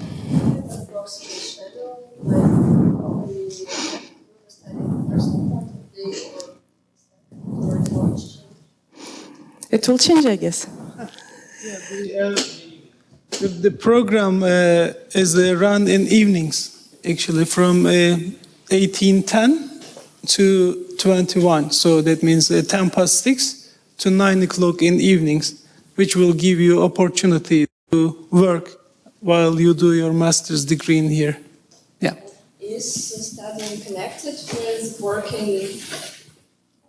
It will change, I guess. The program is run in evenings, actually, from 18:10 to 21. So that means 10 past 6 to 9 o'clock in evenings, which will give you opportunity to work while you do your master's degree in here. Yeah. Is studying connected with working?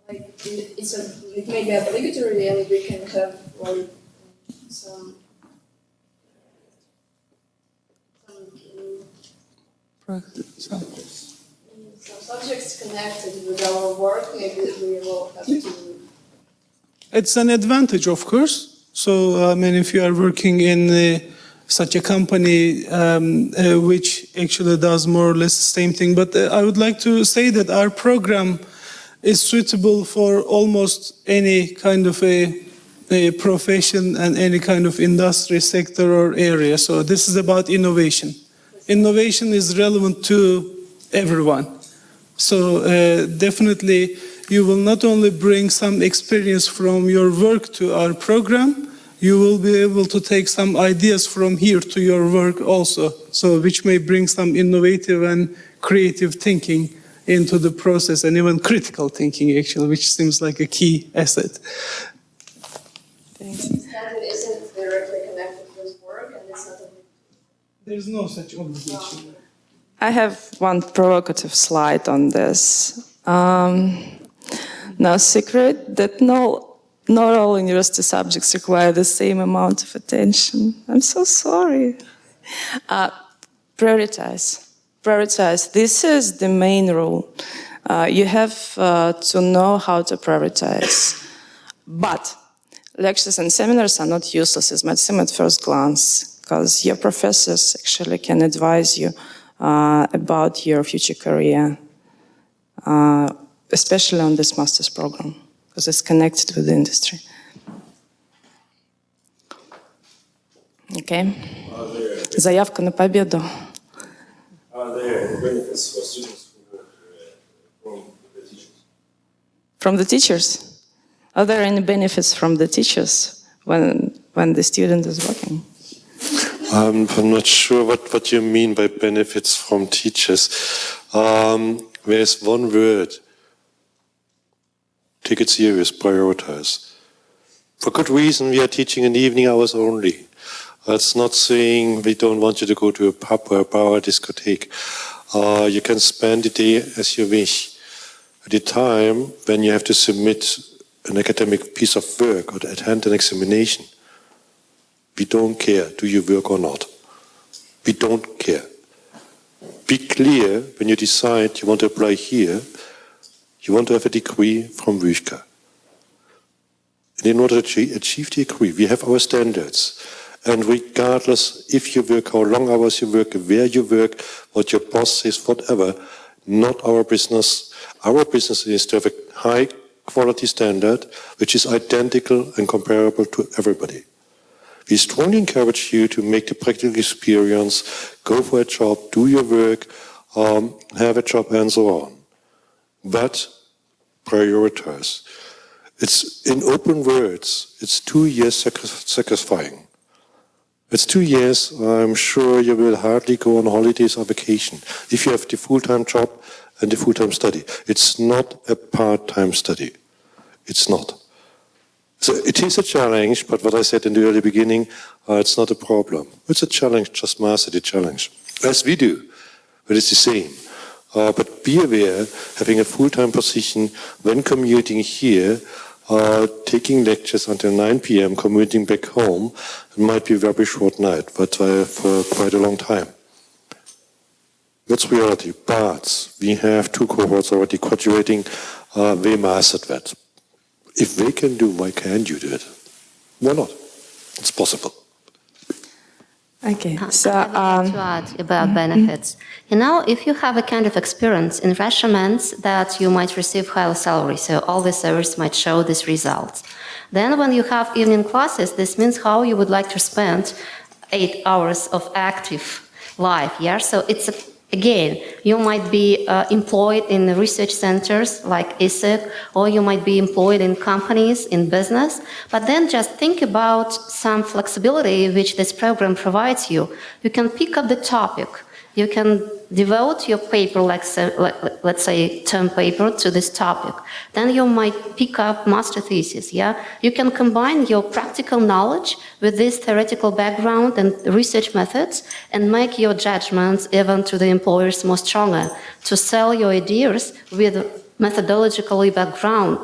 Like, it may be obligatory, and we can have like some subjects connected with our work. Maybe we will have to. It's an advantage, of course. So, I mean, if you are working in such a company which actually does more or less the same thing. But I would like to say that our program is suitable for almost any kind of a profession and any kind of industry sector or area. So this is about innovation. Innovation is relevant to everyone. So definitely you will not only bring some experience from your work to our program, you will be able to take some ideas from here to your work also, so which may bring some innovative and creative thinking into the process, and even critical thinking actually, which seems like a key asset. Thanks. Study isn't directly connected with work, and it's not. There's no such obligation. I have one provocative slide on this. No secret that not all university subjects require the same amount of attention. I'm so sorry. Prioritize. Prioritize. This is the main rule. You have to know how to prioritize. But lectures and seminars are not useless, as might seem at first glance, because your professors actually can advise you about your future career, especially on this master's program, because it's connected with the industry. Okay. Заявка на победу. Are there benefits for students who work from the teachers? From the teachers? Are there any benefits from the teachers when the student is working? I'm not sure what you mean by benefits from teachers. There's one word. Take it serious, prioritize. For good reason, we are teaching in the evening hours only. That's not saying we don't want you to go to a pub or a bar or a discotheque. You can spend the day as you wish. At the time when you have to submit an academic piece of work or attend an examination, we don't care, do you work or not? We don't care. Be clear when you decide you want to apply here, you want to have a degree from WŠEK. And in order to achieve the degree, we have our standards. And regardless if you work, how long hours you work, where you work, what your boss says, whatever, not our business. Our business is to have a high quality standard, which is identical and comparable to everybody. We strongly encourage you to make the practical experience, go for a job, do your work, have a job, and so on. But prioritize. It's in open words, it's 2 years sacrificing. It's 2 years, I'm sure you will hardly go on holidays or vacation if you have the full-time job and the full-time study. It's not a part-time study. It's not. So it is a challenge, but what I said in the early beginning, it's not a problem. It's a challenge, just master the challenge. As we do, but it's the same. But be aware, having a full-time position, when commuting here, taking lectures until 9 p.m., commuting back home, it might be a very short night, but for quite a long time. That's reality. But we have 2 cohorts already graduating. They mastered that. If they can do, why can't you do it? Why not? It's possible. Okay, so I would like to add about benefits. You know, if you have a kind of experience in Russia means that you might receive higher salary, so all the service might show these results. Then when you have evening classes, this means how you would like to spend 8 hours of active life, yeah? So it's again, you might be employed in research centers like ИСИЭЗ, or you might be employed in companies, in business. But then just think about some flexibility which this program provides you. You can pick up the topic you can devote your paper, let's say term paper, to this topic. Then you might pick up master thesis, yeah? You can combine your practical knowledge with this theoretical background and research methods and make your judgments even to the employers more stronger, to sell your ideas with methodologically background,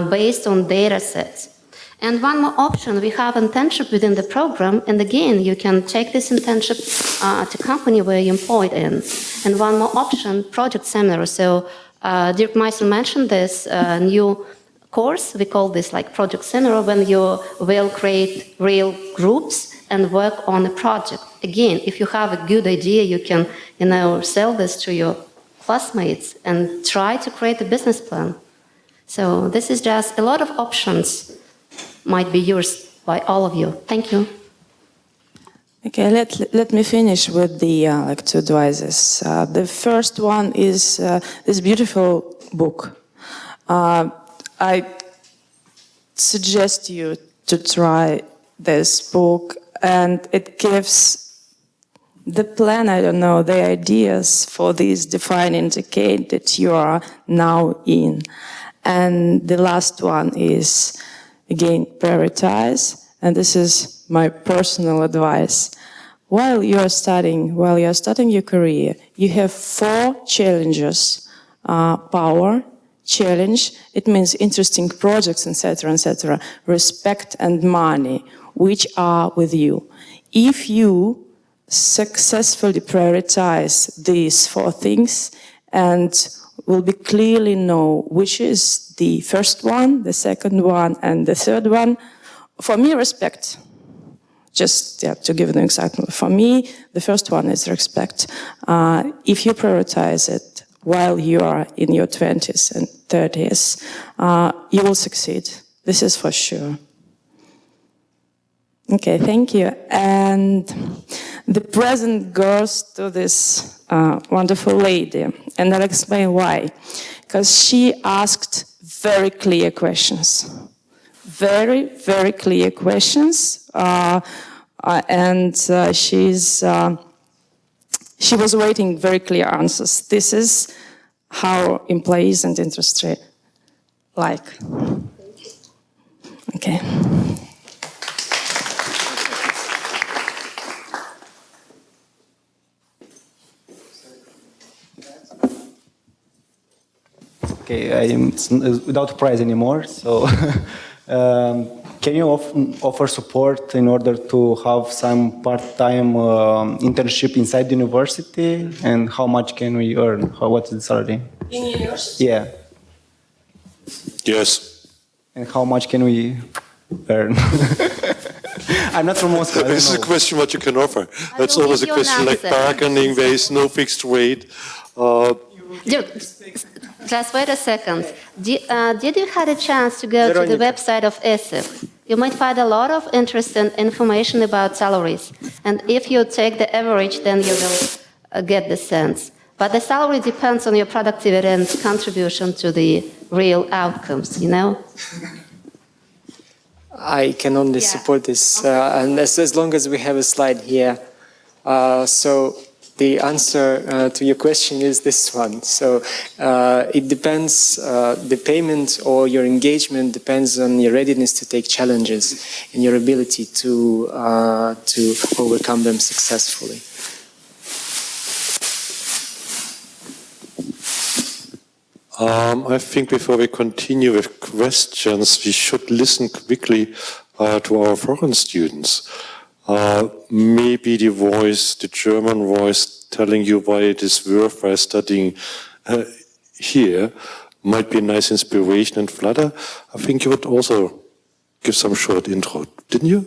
based on data sets. And one more option, we have internship within the program, and again, you can take this internship at a company where you're employed in. And one more option, project seminar. So Dirk Meister mentioned this new course, we call this like project seminar, when you will create real groups and work on a project. Again, if you have a good idea, you can, sell this to your classmates and try to create a business plan. So this is just a lot of options might be used by all of you. Thank you. Okay, let me finish with the two advices. The first one is this beautiful book. I suggest you to try this book, and it gives the plan, the ideas for this defining decade that you are now in. And the last one is, again, prioritize, and this is my personal advice. While you're starting your career, you have 4 challenges. Power, challenge, it means interesting projects, etc., etc., respect and money, which are with you. If you successfully prioritize these 4 things and will be clearly know which is the first one, the second one, and the third one. For me, respect. Just to give an example. For me, the first one is respect. If you prioritize it while you are in your 20s and 30s, you will succeed. This is for sure. Okay, thank you. And the present goes to this wonderful lady, and I'll explain why. Because she asked very clear questions. Very, very clear questions. And she was waiting very clear answers. This is how employees and industry like. Okay. Okay, I am without prize anymore, so can you offer support in order to have some part-time internship inside the university? And how much can we earn? What's the salary? In university? Yeah. Yes. And how much can we earn? I'm not from Moscow. This is a question what you can offer. That's always a question like bargaining. There is no fixed rate. Just wait a second. Did you have a chance to go to the website of ИСИЭЗ? You might find a lot of interesting information about salaries. And if you take the average, then you will get the sense. But the salary depends on your productivity and contribution to the real outcomes, I can only support this, and as long as we have a slide here. So the answer to your question is this one. So it depends, the payment or your engagement depends on your readiness to take challenges and your ability to overcome them successfully. I think before we continue with questions, we should listen quickly to our foreign students. Maybe the German voice telling you why it is worthwhile studying here might be a nice inspiration. And Vlada, I think you would also give some short intro, didn't you?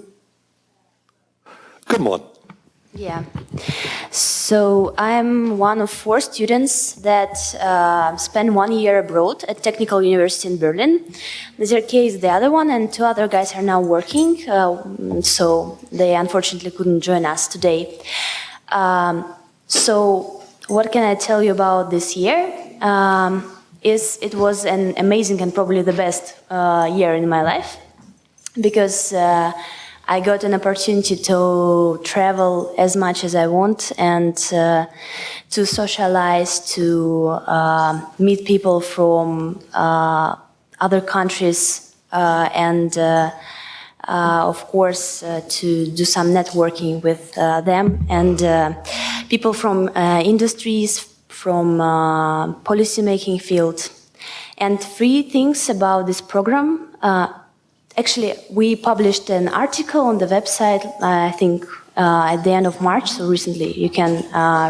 Come on. Yeah. So I'm one of 4 students that spent 1 year abroad at Technical University in Berlin. Zerke is the other one, and 2 other guys are now working, so they unfortunately couldn't join us today. So what can I tell you about this year? It was an amazing and probably the best year in my life, because I got an opportunity to travel as much as I want and to socialize, to meet people from other countries and of course to do some networking with them and people from industries, from policy-making field. And 3 things about this program. Actually, we published an article on the website, I think, at the end of March, so recently. You can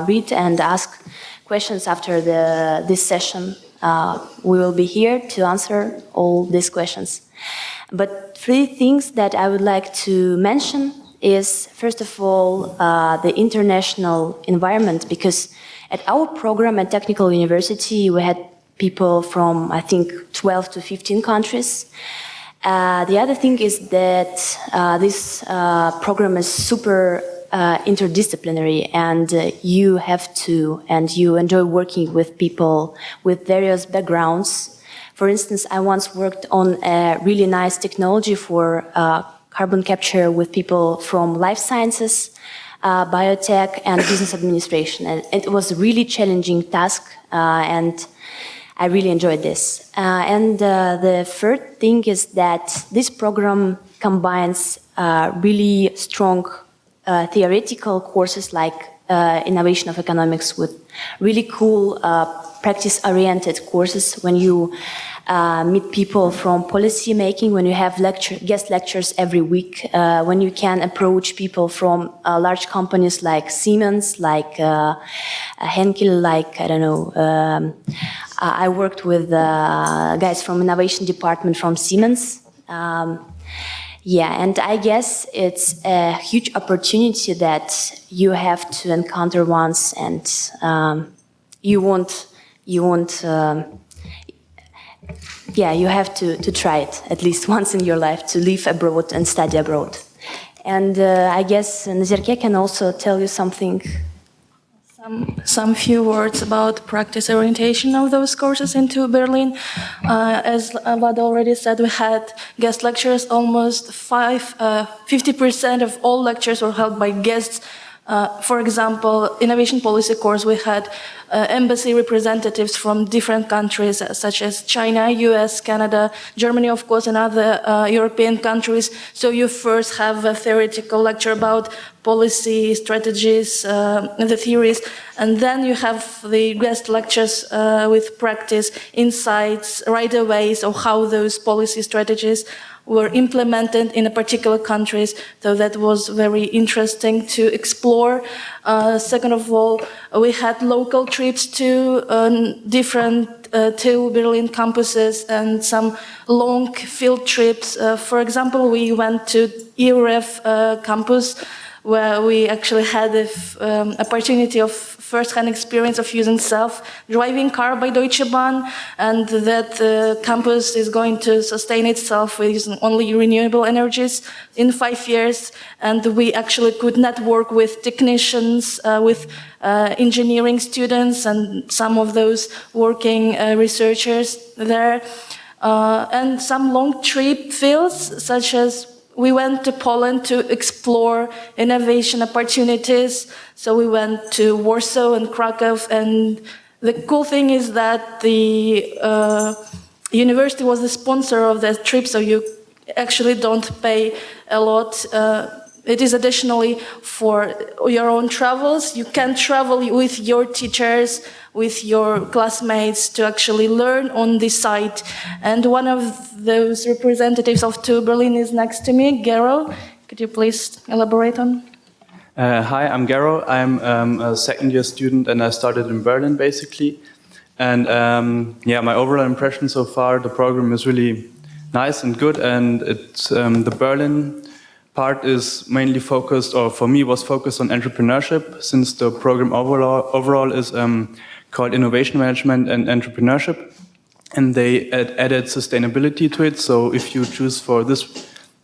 read and ask questions after this session. We will be here to answer all these questions. But 3 things that I would like to mention is, first of all, the international environment, because at our program at Technical University, we had people from, I think, 12 to 15 countries. The other thing is that this program is super interdisciplinary, and you have to, and you enjoy working with people with various backgrounds. For instance, I once worked on a really nice technology for carbon capture with people from life sciences, biotech, and business administration. And it was a really challenging task, and I really enjoyed this. And the third thing is that this program combines really strong theoretical courses like innovation of economics with really cool practice-oriented courses when you meet people from policy making, when you have guest lectures every week, when you can approach people from large companies like Siemens, like Henkel, like, I don't know, I worked with guys from innovation department from Siemens. Yeah, and I guess it's a huge opportunity that you have to encounter once, and you won't. Yeah, you have to try it at least once in your life, to live abroad and study abroad. And I guess Nazirke can also tell you something. Some few words about practice orientation of those courses into Berlin. As Vlad already said, we had guest lectures. Almost 50% of all lectures were held by guests. For example, innovation policy course, we had embassy representatives from different countries such as China, US, Canada, Germany, of course, and other European countries. So you first have a theoretical lecture about policy, strategies, the theories, and then you have the guest lectures with practice, insights, right away, so how those policy strategies were implemented in a particular countries, so that was very interesting to explore. Second of all, we had local trips to different two Berlin campuses and some long field trips. For example, we went to EUREF campus, where we actually had the opportunity of first-hand experience of using self-driving car by Deutsche Bahn, and that campus is going to sustain itself with only renewable energies in 5 years. And we actually could network with technicians, with engineering students, and some of those working researchers there. And some long trip fields, such as we went to Poland to explore innovation opportunities. So we went to Warsaw and Krakow, and the cool thing is that the university was the sponsor of that trip, so you actually don't pay a lot. It is additionally for your own travels. You can travel with your teachers, with your classmates to actually learn on the site. And one of those representatives of TU Berlin is next to me, Gero. Could you please elaborate on? Hi, I'm Gero. I'm a second-year student, and I started in Berlin, basically. And yeah, my overall impression so far, the program is really nice and good, and it's the Berlin part is mainly focused, or for me was focused on entrepreneurship, since the program overall is called Innovation Management and Entrepreneurship, and they added sustainability to it. So if you choose for this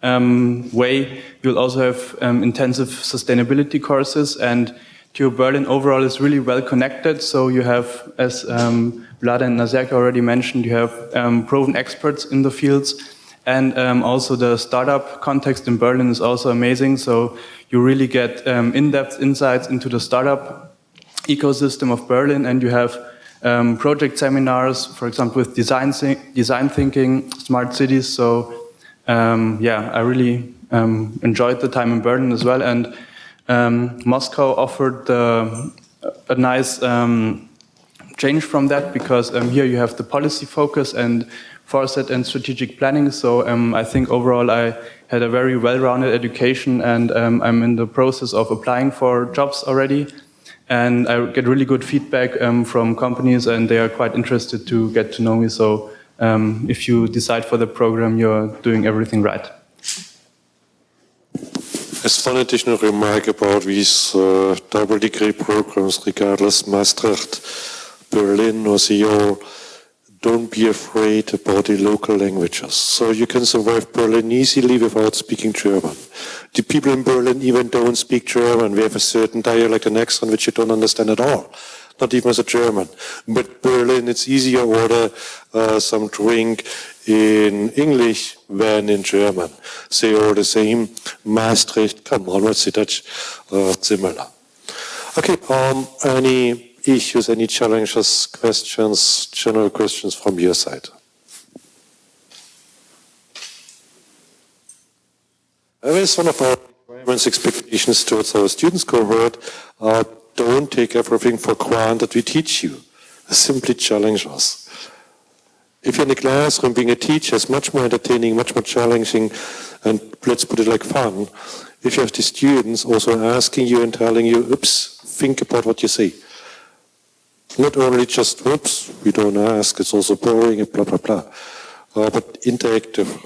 way, you'll also have intensive sustainability courses, and TU Berlin overall is really well connected. So you have, as Vlada and Nazirke already mentioned, you have proven experts in the fields, And also the startup context in Berlin is also amazing. So you really get in-depth insights into the startup ecosystem of Berlin, and you have project seminars, for example, with design thinking, smart cities. So yeah, I really enjoyed the time in Berlin as well. And Moscow offered a nice change from that, because here you have the policy focus and foresight and strategic planning. So I think overall I had a very well-rounded education, and I'm in the process of applying for jobs already. And I get really good feedback from companies, and they are quite interested to get to know me. So if you decide for the program, you're doing everything right. As one additional remark about these double degree programs, regardless Maastricht, Berlin or Seoul, don't be afraid about the local languages. So you can survive Berlin easily without speaking German. The people in Berlin even don't speak German. We have a certain dialect and accent which you don't understand at all. Not even as a German. But Berlin, it's easier to order some drink in English than in German. They are the same. Maastricht, come on, what's it? Similar. Okay, any issues, any challenges, questions, general questions from your side? That is one of our requirements, expectations towards our students cohort. Don't take everything for granted we teach you. Simply challenge us. If you're in a classroom, being a teacher is much more entertaining, much more challenging, and let's put it like fun. If you have the students also asking you and telling you, oops, think about what you say. Not only just, oops, we don't ask, it's also boring and blah, blah, blah. But interactive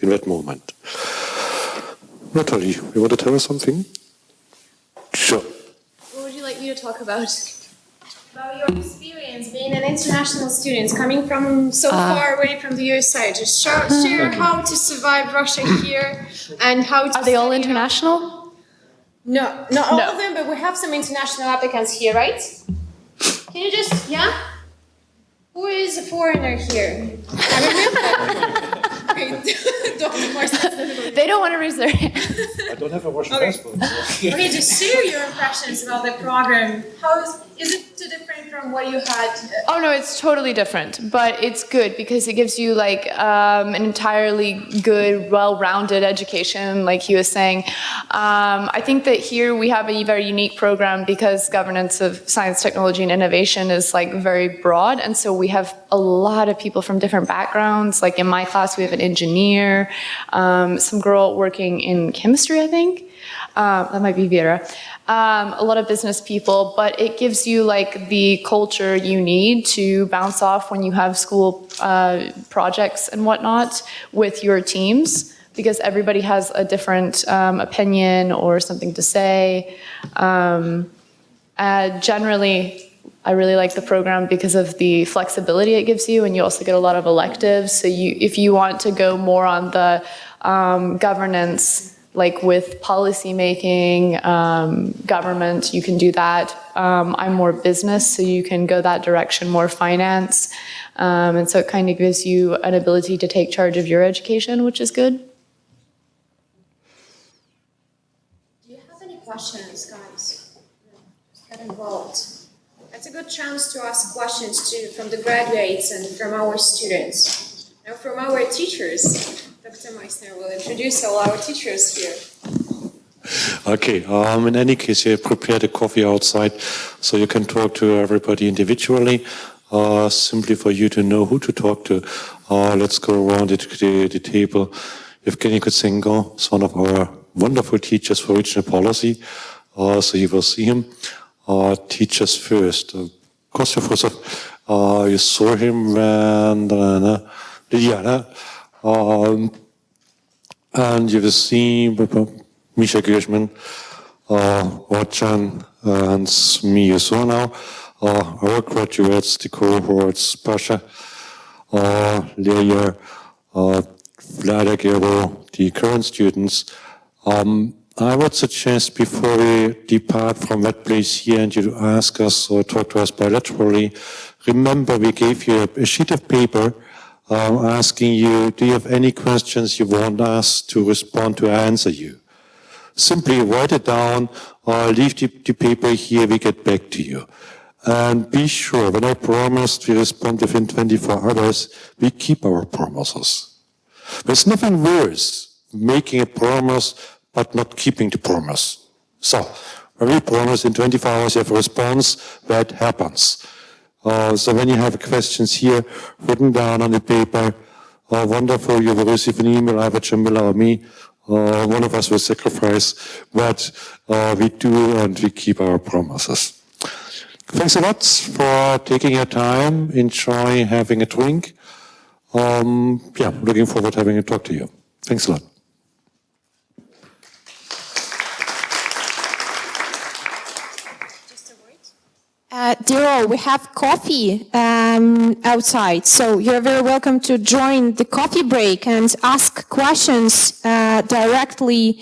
in that moment. Natalie, you want to tell us something? Sure. What would you like me to talk about? About your experience being an international student, coming from so far away from the USA. Just share how to survive Russia here and how to... Are they all international? No, not all of them, but we have some international applicants here, right? Can you just, yeah? Who is a foreigner here? They don't want to raise their hand. I don't have a Russian passport. Okay, just share your impressions about the program. How is it too different from what you had? Oh no, it's totally different, but it's good because it gives you like an entirely good, well-rounded education, like he was saying. I think that here we have a very unique program because governance of science, technology, and innovation is like very broad, and so we have a lot of people from different backgrounds. Like in my class, we have an engineer, some girl working in chemistry, I think. That might be Vera. A lot of business people, but it gives you like the culture you need to bounce off when you have school projects and whatnot with your teams, because everybody has a different opinion or something to say. Generally, I really like the program because of the flexibility it gives you, and you also get a lot of electives. So if you want to go more on the governance, like with policy making, government, you can do that. I'm more business, so you can go that direction, more finance. And so it kind of gives you an ability to take charge of your education, which is good. Do you have any questions, guys? Just get involved. It's a good chance to ask questions from the graduates and from our students. Now from our teachers. Dr. Meissner will introduce all our teachers here. Okay, in any case, you prepare the coffee outside so you can talk to everybody individually, simply for you to know who to talk to. Let's go around the table. Evgeny Kutsenko is one of our wonderful teachers for regional policy, so you will see him. Teachers first. Kostya, you saw him when Liliana. And you will see Misha Gershman, Orchan, and me, you saw now. Our graduates, the cohorts, Pasha, Leia, Vlada Gero, the current students. I would suggest before we depart from that place here and you ask us or talk to us bilaterally, remember we gave you a sheet of paper asking you, do you have any questions you want us to respond to, answer you? Simply write it down or leave the paper here, we get back to you. And be sure, when I promised we respond within 24 hours, we keep our promises. There's nothing worse making a promise but not keeping the promise. So, when we promise in 24 hours you have a response, that happens. So when you have questions here written down on the paper, wonderful, you will receive an email either Jamila or me. One of us will sacrifice, but we do and we keep our promises. Thanks a lot for taking your time, enjoying having a drink. Looking forward to having a talk to you. Thanks a lot. Dear all, we have coffee outside, so you're very welcome to join the coffee break and ask questions directly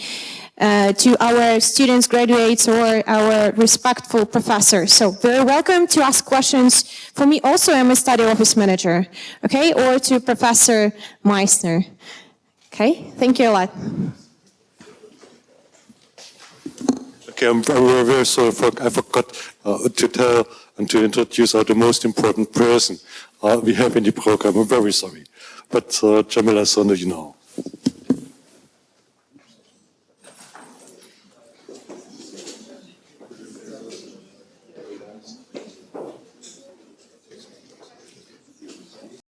to our students, graduates, or our respectful professors. So very welcome to ask questions for me. Also, I'm a study office manager, okay, or to Professor Meissner. Okay, thank you a lot. Okay, I'm very sorry, I forgot to tell and to introduce the most important person we have in the program. I'm very sorry. But Jamila, so you know.